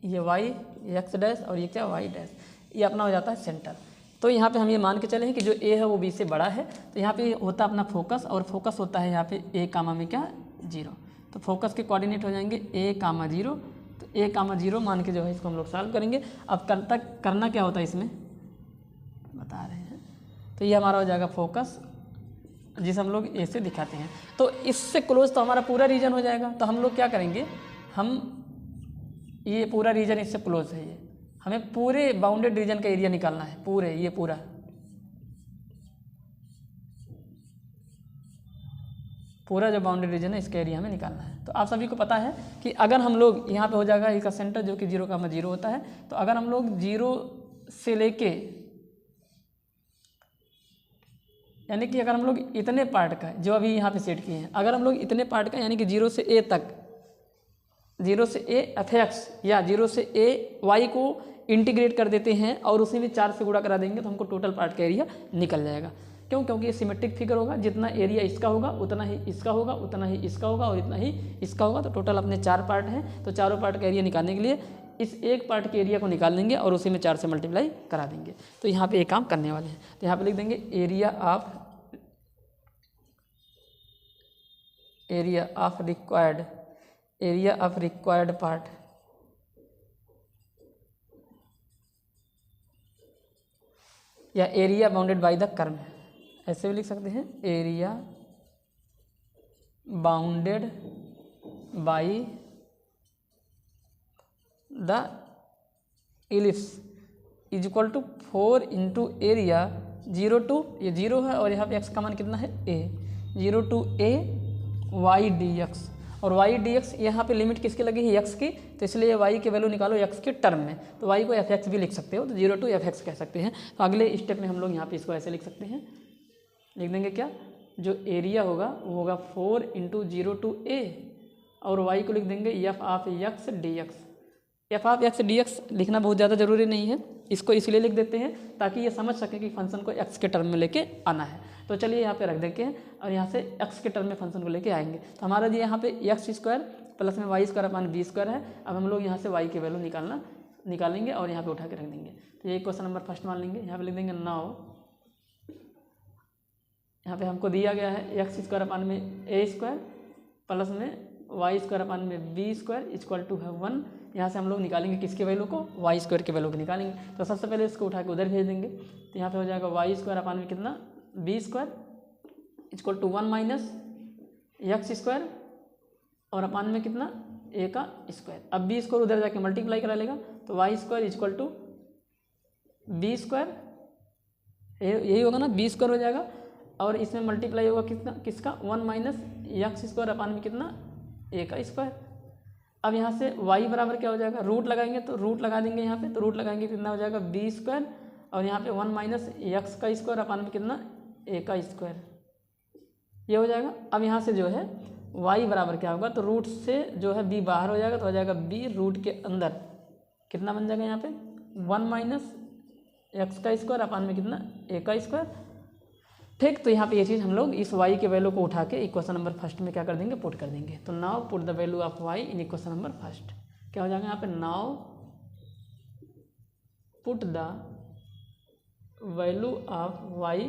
ये वाई एक्स डैश और ये क्या वाई डैश, ये अपना हो जाता है सेंटर। तो यहाँ पे हम ये मान के चले हैं कि जो ए है वो बी से बड़ा है। तो यहाँ पे होता है अपना फोकस, और फोकस होता है यहाँ पे ए कामा में क्या 0। तो फोकस के कोऑर्डिनेट हो जाएंगे ए कामा 0। तो ए कामा 0 मान के जो है इसको हम लोग सॉल्व करेंगे। अब करना क्या होता है इसमें बता रहे हैं। तो ये हमारा हो जाएगा फोकस, जिसे हम लोग ए से दिखाते हैं। तो इससे क्लोज तो हमारा पूरा रीजन हो जाएगा। तो हम लोग क्या करेंगे, हम ये पूरा रीजन इससे क्लोज है, ये हमें पूरे बाउंडेड रीजन का एरिया निकालना है, पूरे ये पूरा जो बाउंडेड रीजन है इसका एरिया हमें निकालना है। तो आप सभी को पता है कि अगर हम लोग यहाँ पे हो जाएगा इसका सेंटर जो कि 0,0 होता है। तो अगर हम लोग 0 से लेके, यानी कि अगर हम लोग इतने पार्ट का जो अभी यहाँ पे सेट किए हैं, अगर हम लोग इतने पार्ट का यानी कि 0 से ए तक, 0 से ए एफ एक्स या 0 से ए वाई को इंटीग्रेट कर देते हैं और उसी में 4 से गुणा करा देंगे, तो हमको टोटल पार्ट का एरिया निकल जाएगा। क्यों? क्योंकि ये सिमेट्रिक फिगर होगा। जितना एरिया इसका होगा उतना ही इसका होगा, उतना ही इसका होगा और इतना ही इसका होगा। तो टोटल अपने 4 पार्ट हैं। तो चारों पार्ट का एरिया निकालने के लिए इस एक पार्ट के एरिया को निकाल लेंगे और उसी में 4 से मल्टीप्लाई करा देंगे। तो यहाँ पे एक काम करने वाले हैं। तो यहाँ पे लिख देंगे एरिया ऑफ रिक्वायर्ड पार्ट या area bounded by the curve, ऐसे भी लिख सकते हैं। Area bounded by the ellipse is equal to 4 into area 0 to, ये 0 है और यहाँ पे x का मान कितना है a, 0 to a y dx। और y dx यहाँ पे लिमिट किसकी लगी है x की, तो इसलिए y की वैल्यू निकालो x के टर्म में। तो y को fx भी लिख सकते हो, तो 0 टू fx कह सकते हैं। तो अगले स्टेप में हम लोग यहाँ पे इसको ऐसे लिख सकते हैं, लिख देंगे क्या, जो एरिया होगा वो होगा 4 इंटू 0 टू a और y को लिख देंगे f of x dx। F of x D x लिखना बहुत ज़्यादा ज़रूरी नहीं है, इसको इसलिए लिख देते हैं ताकि ये समझ सकें कि फंक्शन को एक्स के टर्म में लेके आना है। तो चलिए यहाँ पे रख देते हैं और यहाँ से एक्स के टर्म में फंक्शन को लेके आएंगे। तो हमारा जो यहाँ पे एक्स स्क्वायर प्लस में Y square upon B square है। अब हम लोग यहाँ से वाई की वैल्यू निकालेंगे और यहाँ पे उठा के रख देंगे। तो ये क्वेश्चन नंबर फर्स्ट मान लेंगे। यहाँ पे लिख देंगे 9, यहाँ पे हमको दिया गया है एक्स स्क्वायर अपॉन में ए स्क्वायर प्लस में वाई स्क्वायर अपॉन में बी स्क्वायर इक्वल टू है 1। यहाँ से हम लोग निकालेंगे किसके वैल्यू को, वाई स्क्वायर के वैल्यू को निकालेंगे। तो सबसे पहले इसको उठा के उधर भेज देंगे। तो यहाँ पे हो जाएगा वाई स्क्वायर अपॉन में कितना, B square equal to 1 minus X square और अपॉन में कितना, ए का स्क्वायर। अब बी स्क्वायर उधर जाके मल्टीप्लाई करा लेगा, तो Y square equal to B square, यही होगा ना, बी स्क्वायर हो जाएगा और इसमें मल्टीप्लाई होगा कितना, किसका, 1 माइनस एक्स स्क्वायर अपॉन में कितना, ए का स्क्वायर। अब यहाँ से y बराबर क्या हो जाएगा, रूट लगाएंगे तो रूट लगा देंगे यहाँ पे, तो रूट लगाएंगे कितना हो जाएगा बी स्क्वायर और यहाँ पे 1 माइनस एक्स का स्क्वायर अपॉन में कितना, ए का स्क्वायर, ये हो जाएगा। अब यहाँ से जो है y बराबर क्या होगा, तो रूट से जो है b बाहर हो जाएगा तो हो जाएगा b रूट के अंदर कितना बन जाएगा यहाँ पे 1 माइनस एक्स का स्क्वायर अपॉन में कितना, ए का स्क्वायर। ठीक, तो यहाँ पे ये चीज़ हम लोग इस y के वैल्यू को उठा के इक्वेशन नंबर फर्स्ट में क्या कर देंगे, पुट कर देंगे। तो now put the value of y in equation number first. क्या हो जाएगा यहाँ पे, now put the value of y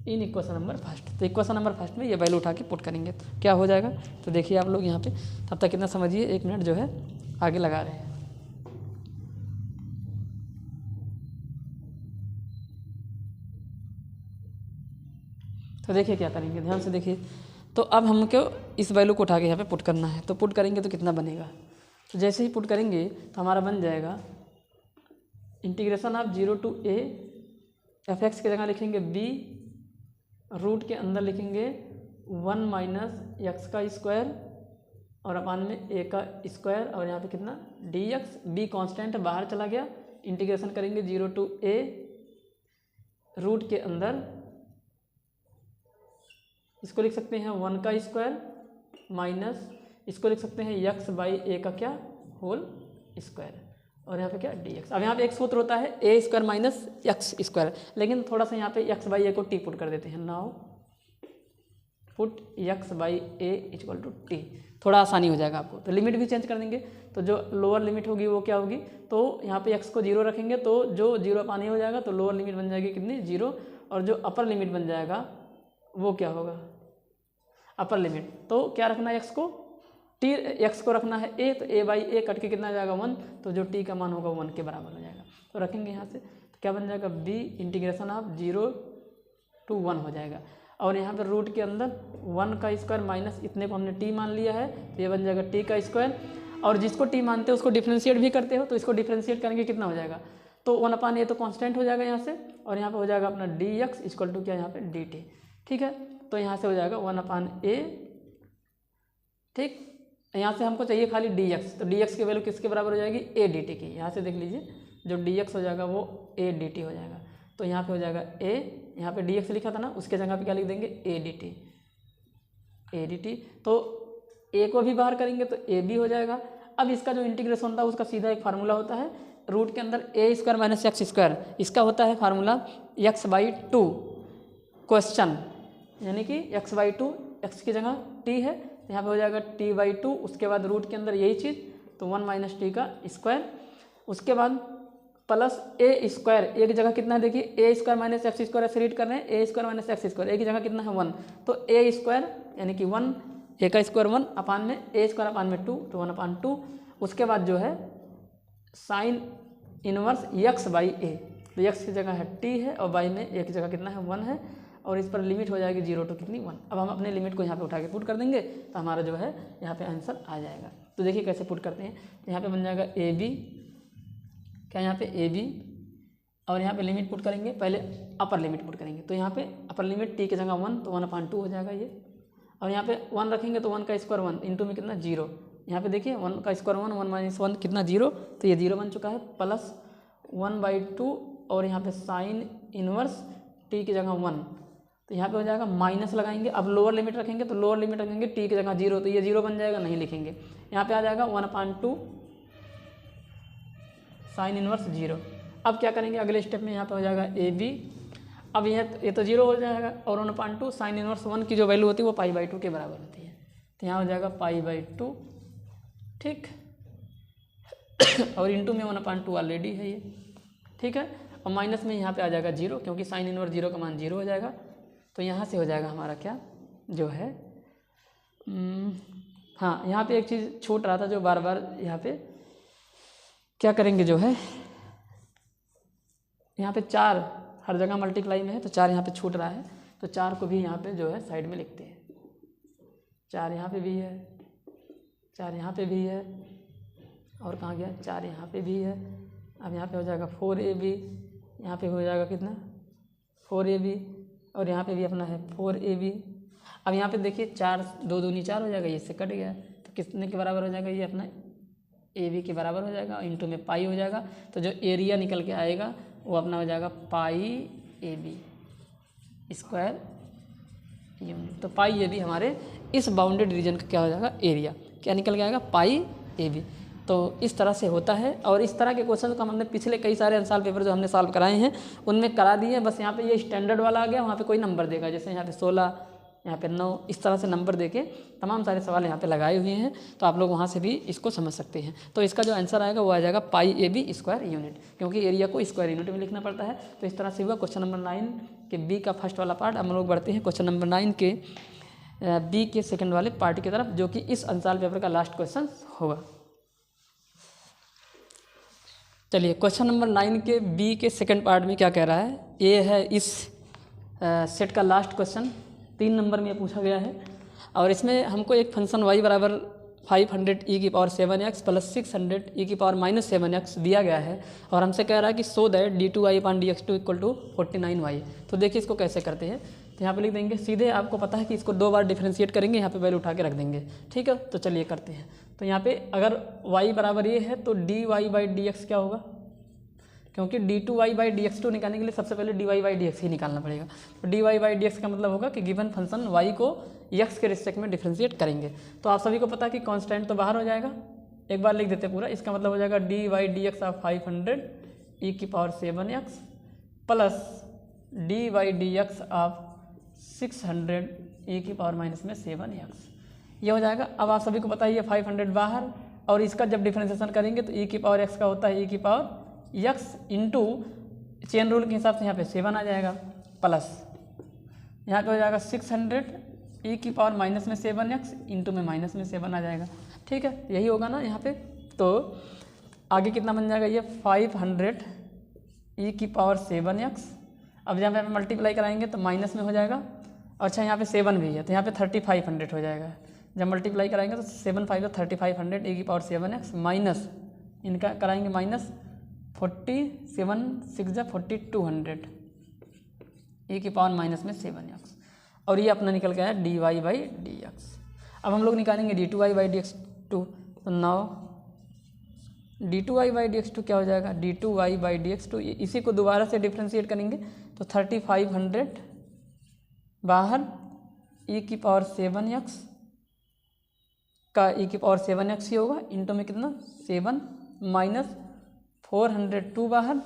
in equation number first. तो इक्वेशन नंबर फर्स्ट में ये वैल्यू उठा के पुट करेंगे तो क्या हो जाएगा। तो देखिए आप लोग यहाँ पे, तब तक कितना समझिए, 1 मिनट जो है आगे लगा रहे हैं। तो तो देखिए क्या करेंगे, ध्यान से देखिए। तो अब हमको इस वैल्यू को उठा के यहाँ पे पुट करना है। तो पुट करेंगे तो कितना बनेगा, तो जैसे ही पुट करेंगे तो हमारा बन जाएगा integration of 0 to a F x की जगह लिखेंगे b, रूट के अंदर लिखेंगे 1 माइनस एक्स का स्क्वायर और अपान में a का स्क्वायर, और यहाँ पे कितना dx, b कांस्टेंट बाहर चला गया, इंटीग्रेशन करेंगे 0 to a रूट के अंदर, इसको लिख सकते हैं 1 का स्क्वायर माइनस इसको लिख सकते हैं x बाई ए का क्या होल स्क्वायर, और यहाँ पे क्या dx। अब यहाँ पे एक सूत्र होता है ए स्क्वायर माइनस एक्स स्क्वायर, लेकिन थोड़ा सा यहाँ पे x बाई ए को t पुट कर देते हैं। Now put x by A equal to T, थोड़ा आसानी हो जाएगा आपको। तो लिमिट भी चेंज कर देंगे, तो जो लोअर लिमिट होगी वो क्या होगी, तो यहाँ पे x को 0 रखेंगे तो जो 0 अपान हो जाएगा, तो लोअर लिमिट बन जाएगी कितनी 0, और जो अपर लिमिट बन जाएगा वो क्या होगा अपर लिमिट। तो क्या रखना है x को टी, x को रखना है a, तो a बाई ए कट के कितना जाएगा 1, तो जो t का मान होगा 1 के बराबर हो जाएगा। तो रखेंगे यहाँ से, तो क्या बन जाएगा b इंटीग्रेशन ऑफ 0 to 1 हो जाएगा, और यहाँ पर रूट के अंदर 1 का स्क्वायर माइनस इतने को हमने t मान लिया है, तो ये बन जाएगा t का स्क्वायर, और जिसको t मानते हो उसको डिफ्रेंशिएट भी करते हो, तो इसको डिफ्रेंशिएट करेंगे कितना हो जाएगा, तो 1 अपान ए तो कांस्टेंट हो जाएगा यहाँ से, और यहाँ पे हो जाएगा अपना dx इक्वल टू क्या यहाँ पे dt। ठीक है, तो यहाँ से हो जाएगा 1 अपान ए, ठीक। यहाँ से हमको चाहिए खाली dx, तो dx की वैल्यू किसके बराबर हो जाएगी a dt की। यहाँ से देख लीजिए जो dx हो जाएगा वो a dt हो जाएगा, तो यहाँ पे हो जाएगा a, यहाँ पे dx लिखा था ना, उसके जगह पे क्या लिख देंगे a dt। तो a को भी बाहर करेंगे तो a भी हो जाएगा। अब इसका जो इंटीग्रेशन होता है उसका सीधा एक फार्मूला होता है, रूट के अंदर a square minus X square, इसका होता है फार्मूला x बाई 2 क्वेश्चन, यानी कि x बाई 2, एक्स की जगह t है, यहाँ पे हो जाएगा t बाई 2, उसके बाद रूट के अंदर यही चीज़, तो 1 माइनस टी का स्क्वायर, उसके बाद प्लस ए स्क्वायर, एक जगह कितना है देखिए ए स्क्वायर माइनस एक्स स्क्वायर ऐसे रीड कर रहे हैं, ए स्क्वायर माइनस एक्स स्क्वायर, एक की जगह कितना है 1, तो ए स्क्वायर यानी कि 1, ए का स्क्वायर 1 अपान में ए स्क्वायर अपान में 2, तो 1 अपान 2, उसके बाद जो है साइन इनवर्स x बाई ए, तो x की जगह है t है और बाई में a की जगह कितना है 1 है, और इस पर लिमिट हो जाएगी 0 to कितनी 1। अब हम अपने लिमिट को यहाँ पे उठा के पुट कर देंगे तो हमारा जो है यहाँ पे आंसर आ जाएगा। तो देखिए कैसे पुट करते हैं, तो यहाँ पे बन जाएगा ए बी, क्या यहाँ पे ए बी, और यहाँ पे लिमिट पुट करेंगे, पहले अपर लिमिट पुट करेंगे, तो यहाँ पे अपर लिमिट t की जगह 1, तो 1 अपान 2 हो जाएगा ये, और यहाँ पे 1 रखेंगे तो 1 का स्क्वायर 1 इंटू में कितना 0, यहाँ पे देखिए 1 का स्क्वायर 1, 1 माइनस 1 कितना 0, तो ये 0 बन चुका है, प्लस 1 बाई 2, और यहाँ पे साइन इनवर्स t की जगह 1, तो यहाँ पे हो जाएगा माइनस लगाएंगे। अब लोअर लिमिट रखेंगे तो लोअर लिमिट रखेंगे t की जगह 0, तो ये 0 बन जाएगा, नहीं लिखेंगे, यहाँ पे आ जाएगा 1 अपान 2 साइन इनवर्स 0। अब क्या करेंगे अगले स्टेप में, यहाँ पे हो जाएगा ए बी, अब ये तो 0 हो जाएगा, और 1 अपान 2 साइन इनवर्स 1 की जो वैल्यू होती है वो पाई बाई 2 के बराबर होती है, तो यहाँ हो जाएगा पाई बाई 2, ठीक, और इंटू में 1 अपान 2 ऑलरेडी है ये, ठीक है, और माइनस में यहाँ पे आ जाएगा 0, क्योंकि साइन इनवर्स 0 का मान 0 हो जाएगा, तो यहाँ से हो जाएगा हमारा क्या जो है हाँ, यहाँ पे एक चीज़ छूट रहा था जो बार बार यहाँ पे क्या करेंगे जो है, यहाँ पे 4 हर जगह मल्टीप्लाई में है, तो 4 यहाँ पे छूट रहा है, तो 4 को भी यहाँ पे जो है साइड में लिखते हैं, 4 यहाँ पे भी है, 4 यहाँ पे भी है, और कहाँ गया 4 यहाँ पे भी है। अब यहाँ पे हो जाएगा 4ab, यहाँ पे हो जाएगा कितना 4ab, और यहाँ पे भी अपना है 4ab। अब यहाँ पे देखिए 4 2 दूनी 4 हो जाएगा, ये इससे कट गया, तो कितने के बराबर हो जाएगा, ये अपना ab के बराबर हो जाएगा, इंटू में पाई हो जाएगा, तो जो एरिया निकल के आएगा वो अपना हो जाएगा पाई ab स्क्वायर यूनिट। तो पाई ab हमारे इस बाउंडेड रीजन का क्या हो जाएगा एरिया, क्या निकल के आएगा पाई ab। तो इस तरह से होता है, और इस तरह के क्वेश्चन को हमने पिछले कई सारे आंसर पेपर जो हमने सॉल्व कराए हैं उनमें करा दिए हैं, बस यहाँ पे ये स्टैंडर्ड वाला आ गया, वहाँ पे कोई नंबर देगा, जैसे यहाँ पे 16, यहाँ पे 9, इस तरह से नंबर देके तमाम सारे सवाल यहाँ पे लगाए हुए हैं, तो आप लोग वहाँ से भी इसको समझ सकते हैं। तो इसका जो आंसर आएगा वो आ जाएगा पाई ab स्क्वायर यूनिट, क्योंकि एरिया को स्क्वायर यूनिट में लिखना पड़ता है। तो इस तरह से हुआ क्वेश्चन नंबर 9 के बी का फर्स्ट वाला पार्ट। हम लोग बढ़ते हैं क्वेश्चन नंबर 9 के बी के सेकेंड वाले पार्ट की तरफ, जो कि इस आंसर पेपर का लास्ट क्वेश्चन होगा। चलिए क्वेश्चन नंबर 9 के बी के सेकंड पार्ट में क्या कह रहा है, ये है इस सेट का लास्ट क्वेश्चन 3 नंबर में पूछा गया है। और इसमें हमको एक फंक्शन y बराबर 500 e की पावर 7x प्लस 600 e की पावर माइनस 7x दिया गया है और हमसे कह रहा है कि so that d2y/dx2 equal to 49y। तो देखिए इसको कैसे करते हैं। तो यहाँ पे लिख देंगे, सीधे आपको पता है कि इसको 2 बार डिफ्रेंशिएट करेंगे, यहाँ पे वैल्यू उठा के रख देंगे, ठीक है। तो चलिए करते हैं। तो यहाँ पे अगर y बराबर ये है तो dy/dx क्या होगा, क्योंकि d2y/dx2 निकालने के लिए सबसे पहले dy/dx ही निकालना पड़ेगा। तो dy/dx का मतलब होगा कि गिवन फंक्शन y को x के रिस्पेक्ट में डिफ्रेंशिएट करेंगे। तो आप सभी को पता है कि कांस्टेंट तो बाहर हो जाएगा, एक बार लिख देते हैं पूरा। इसका मतलब हो जाएगा dy/dx ऑफ 500 e की power 7x plus dy/dx of 600 e की पावर माइनस में 7x, ये हो जाएगा। अब आप सभी को पता है ये 500 बाहर, और इसका जब डिफ्रेंशिएशन करेंगे तो e की पावर x का होता है e की power x into chain rule के हिसाब से यहाँ पे 7 आ जाएगा, प्लस यहाँ पे हो जाएगा 600 e की पावर माइनस में 7x इंटू में माइनस में 7 आ जाएगा, ठीक है। यही होगा ना यहाँ पे। तो आगे कितना बन जाएगा ये 500 e की पावर 7x। अब जब यहाँ पे मल्टीप्लाई कराएंगे तो माइनस में हो जाएगा। अच्छा यहाँ पे 7 भी है तो यहाँ पे 3500 हो जाएगा। जब मल्टीप्लाई कराएंगे तो 7 5 3500 e की पावर 7x माइनस इनका कराएंगे माइनस 47 6 4200 e की पावर माइनस में 7x, और ये अपना निकल गया है dy/dx। अब हम लोग निकालेंगे d2y/dx2। तो नाउ d2y/dx2 क्या हो जाएगा, d2y/dx2 इसी को दोबारा से डिफ्रेंशिएट करेंगे तो 3500 बाहर e की पावर 7x का e की पावर 7x ही होगा, इंटू में कितना 7 माइनस 402 बाहर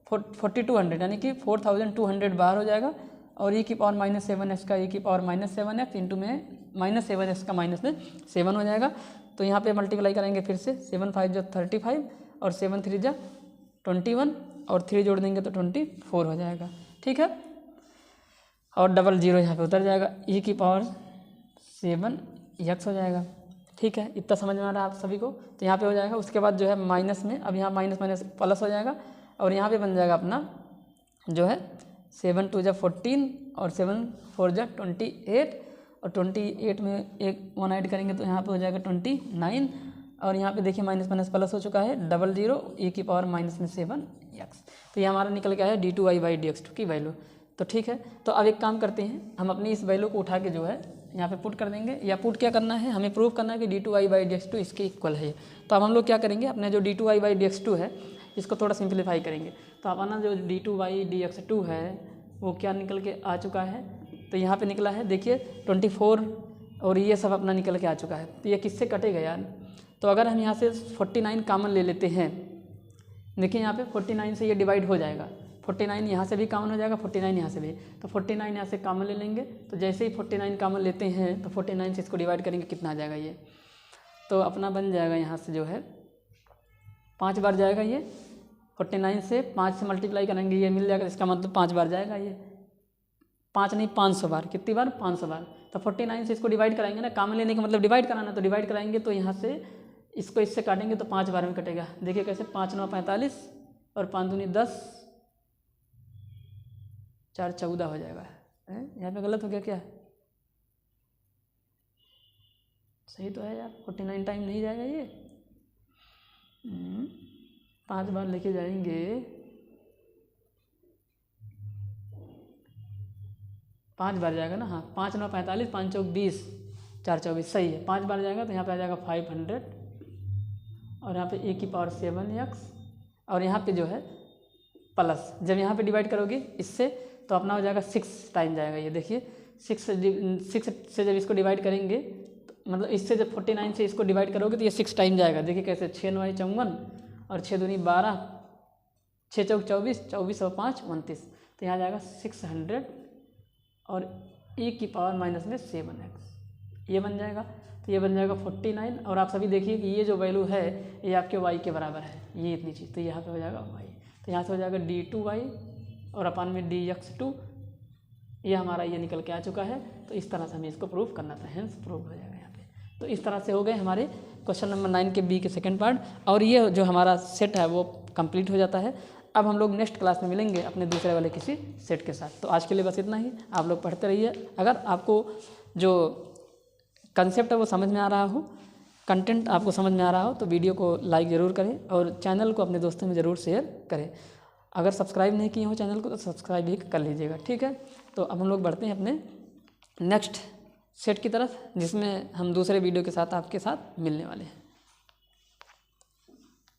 4200 यानी कि 4200 बाहर हो जाएगा, और e की पावर माइनस 7x का e की पावर माइनस 7x इंटू में माइनस 7x का माइनस में 7 हो जाएगा। तो यहाँ पे मल्टीप्लाई करेंगे फिर से 7 5 35 और 7 3 21 और 3 जोड़ देंगे तो 24 हो जाएगा, ठीक है। और डबल जीरो यहाँ पे उतर जाएगा, e की पावर 7x हो जाएगा, ठीक है। इतना समझ में आ रहा है आप सभी को। तो यहाँ पे हो जाएगा। उसके बाद जो है माइनस में, अब यहाँ माइनस माइनस प्लस हो जाएगा, और यहाँ पे बन जाएगा अपना जो है 7 2 14 और 7 4 28, और 28 में एक 1 ऐड करेंगे तो यहाँ पे हो जाएगा 29, और यहाँ पे देखिए माइनस माइनस प्लस हो चुका है, डबल जीरो e की पावर माइनस में 7x। तो ये हमारा निकल गया है d2y/dx2 की वैल्यू। तो ठीक है। तो अब एक काम करते हैं, हम अपनी इस वैल्यू को उठा के जो है यहाँ पे पुट कर देंगे, या पुट क्या करना है, हमें प्रूव करना है कि d2y/dx2 इसके इक्वल है। तो अब हम लोग क्या करेंगे, अपने जो d2y/dx2 है इसको थोड़ा सिंप्लीफाई करेंगे। तो अपना जो d2y/dx2 है वो क्या निकल के आ चुका है, तो यहाँ पे निकला है देखिए 24, और ये सब अपना निकल के आ चुका है। तो ये किससे कटेगा यार, तो अगर हम यहाँ से 49 कॉमन ले लेते हैं, देखिए यहाँ पे 49 से ये डिवाइड हो जाएगा, 49 यहाँ से भी कॉमन हो जाएगा, 49 यहाँ से भी, तो 49 यहाँ से कॉमन ले लेंगे। तो जैसे ही 49 कॉमन लेते हैं तो 49 से इसको डिवाइड करेंगे, कितना आ जाएगा ये, तो अपना बन जाएगा यहाँ से जो है 5 बार जाएगा ये, 49 से 5 से मल्टीप्लाई करेंगे ये मिल जाएगा, इसका मतलब 5 बार जाएगा ये, 5 नहीं 500 बार, कितनी बार 500 बार। तो 49 से इसको डिवाइड कराएंगे ना, कॉमन लेने का मतलब डिवाइड कराना, तो डिवाइड कराएंगे तो यहाँ से इसको इससे काटेंगे तो 5 बार में कटेगा। देखिए कैसे, 5 9 45 और 5 दूनी 10, 4 14 हो जाएगा। यहाँ पे गलत हो गया क्या, सही तो है यार, 49 टाइम नहीं जाएगा ये, 5 बार लेके जाएंगे, 5 बार जाएगा ना, हाँ 5 9 45, 5 चौक 20, 4 24, सही है, 5 बार जाएगा। तो यहाँ पे आ जाएगा 500, और यहाँ पे e की पावर 7x, और यहाँ पे जो है प्लस, जब यहाँ पे डिवाइड करोगे इससे तो अपना हो जाएगा 6 टाइम जाएगा ये, देखिए 6 से जब इसको डिवाइड करेंगे तो मतलब इससे जब 49 से इसको डिवाइड करोगे तो ये 6 टाइम जाएगा। देखिए कैसे, 6 9 54 और 6 दूनी 12, 6 चौक 24, 24 और 5 29, तो यहाँ जाएगा 600 और e की पावर माइनस में 7x, ये बन जाएगा। तो ये बन जाएगा 49, और आप सभी देखिए कि ये जो वैल्यू है ये आपके y के बराबर है, ये इतनी चीज़, तो यहाँ पे हो जाएगा y, तो यहाँ से हो जाएगा d2y और अपन में dx2, ये हमारा ये निकल के आ चुका है। तो इस तरह से हमें इसको प्रूफ करना था, हेंस प्रूफ हो जाएगा यहाँ पे। तो इस तरह से हो गए हमारे क्वेश्चन नंबर 9 के बी के सेकंड पार्ट, और ये जो हमारा सेट है वो कंप्लीट हो जाता है। अब हम लोग नेक्स्ट क्लास में मिलेंगे अपने दूसरे वाले किसी सेट के साथ। तो आज के लिए बस इतना ही। आप लोग पढ़ते रहिए। अगर आपको जो कंसेप्ट है वो समझ में आ रहा हो, कंटेंट आपको समझ में आ रहा हो, तो वीडियो को लाइक ज़रूर करें और चैनल को अपने दोस्तों में ज़रूर शेयर करें। अगर सब्सक्राइब नहीं किए हो चैनल को तो सब्सक्राइब भी कर लीजिएगा, ठीक है। तो अब हम लोग बढ़ते हैं अपने नेक्स्ट सेट की तरफ, जिसमें हम दूसरे वीडियो के साथ आपके साथ मिलने वाले हैं।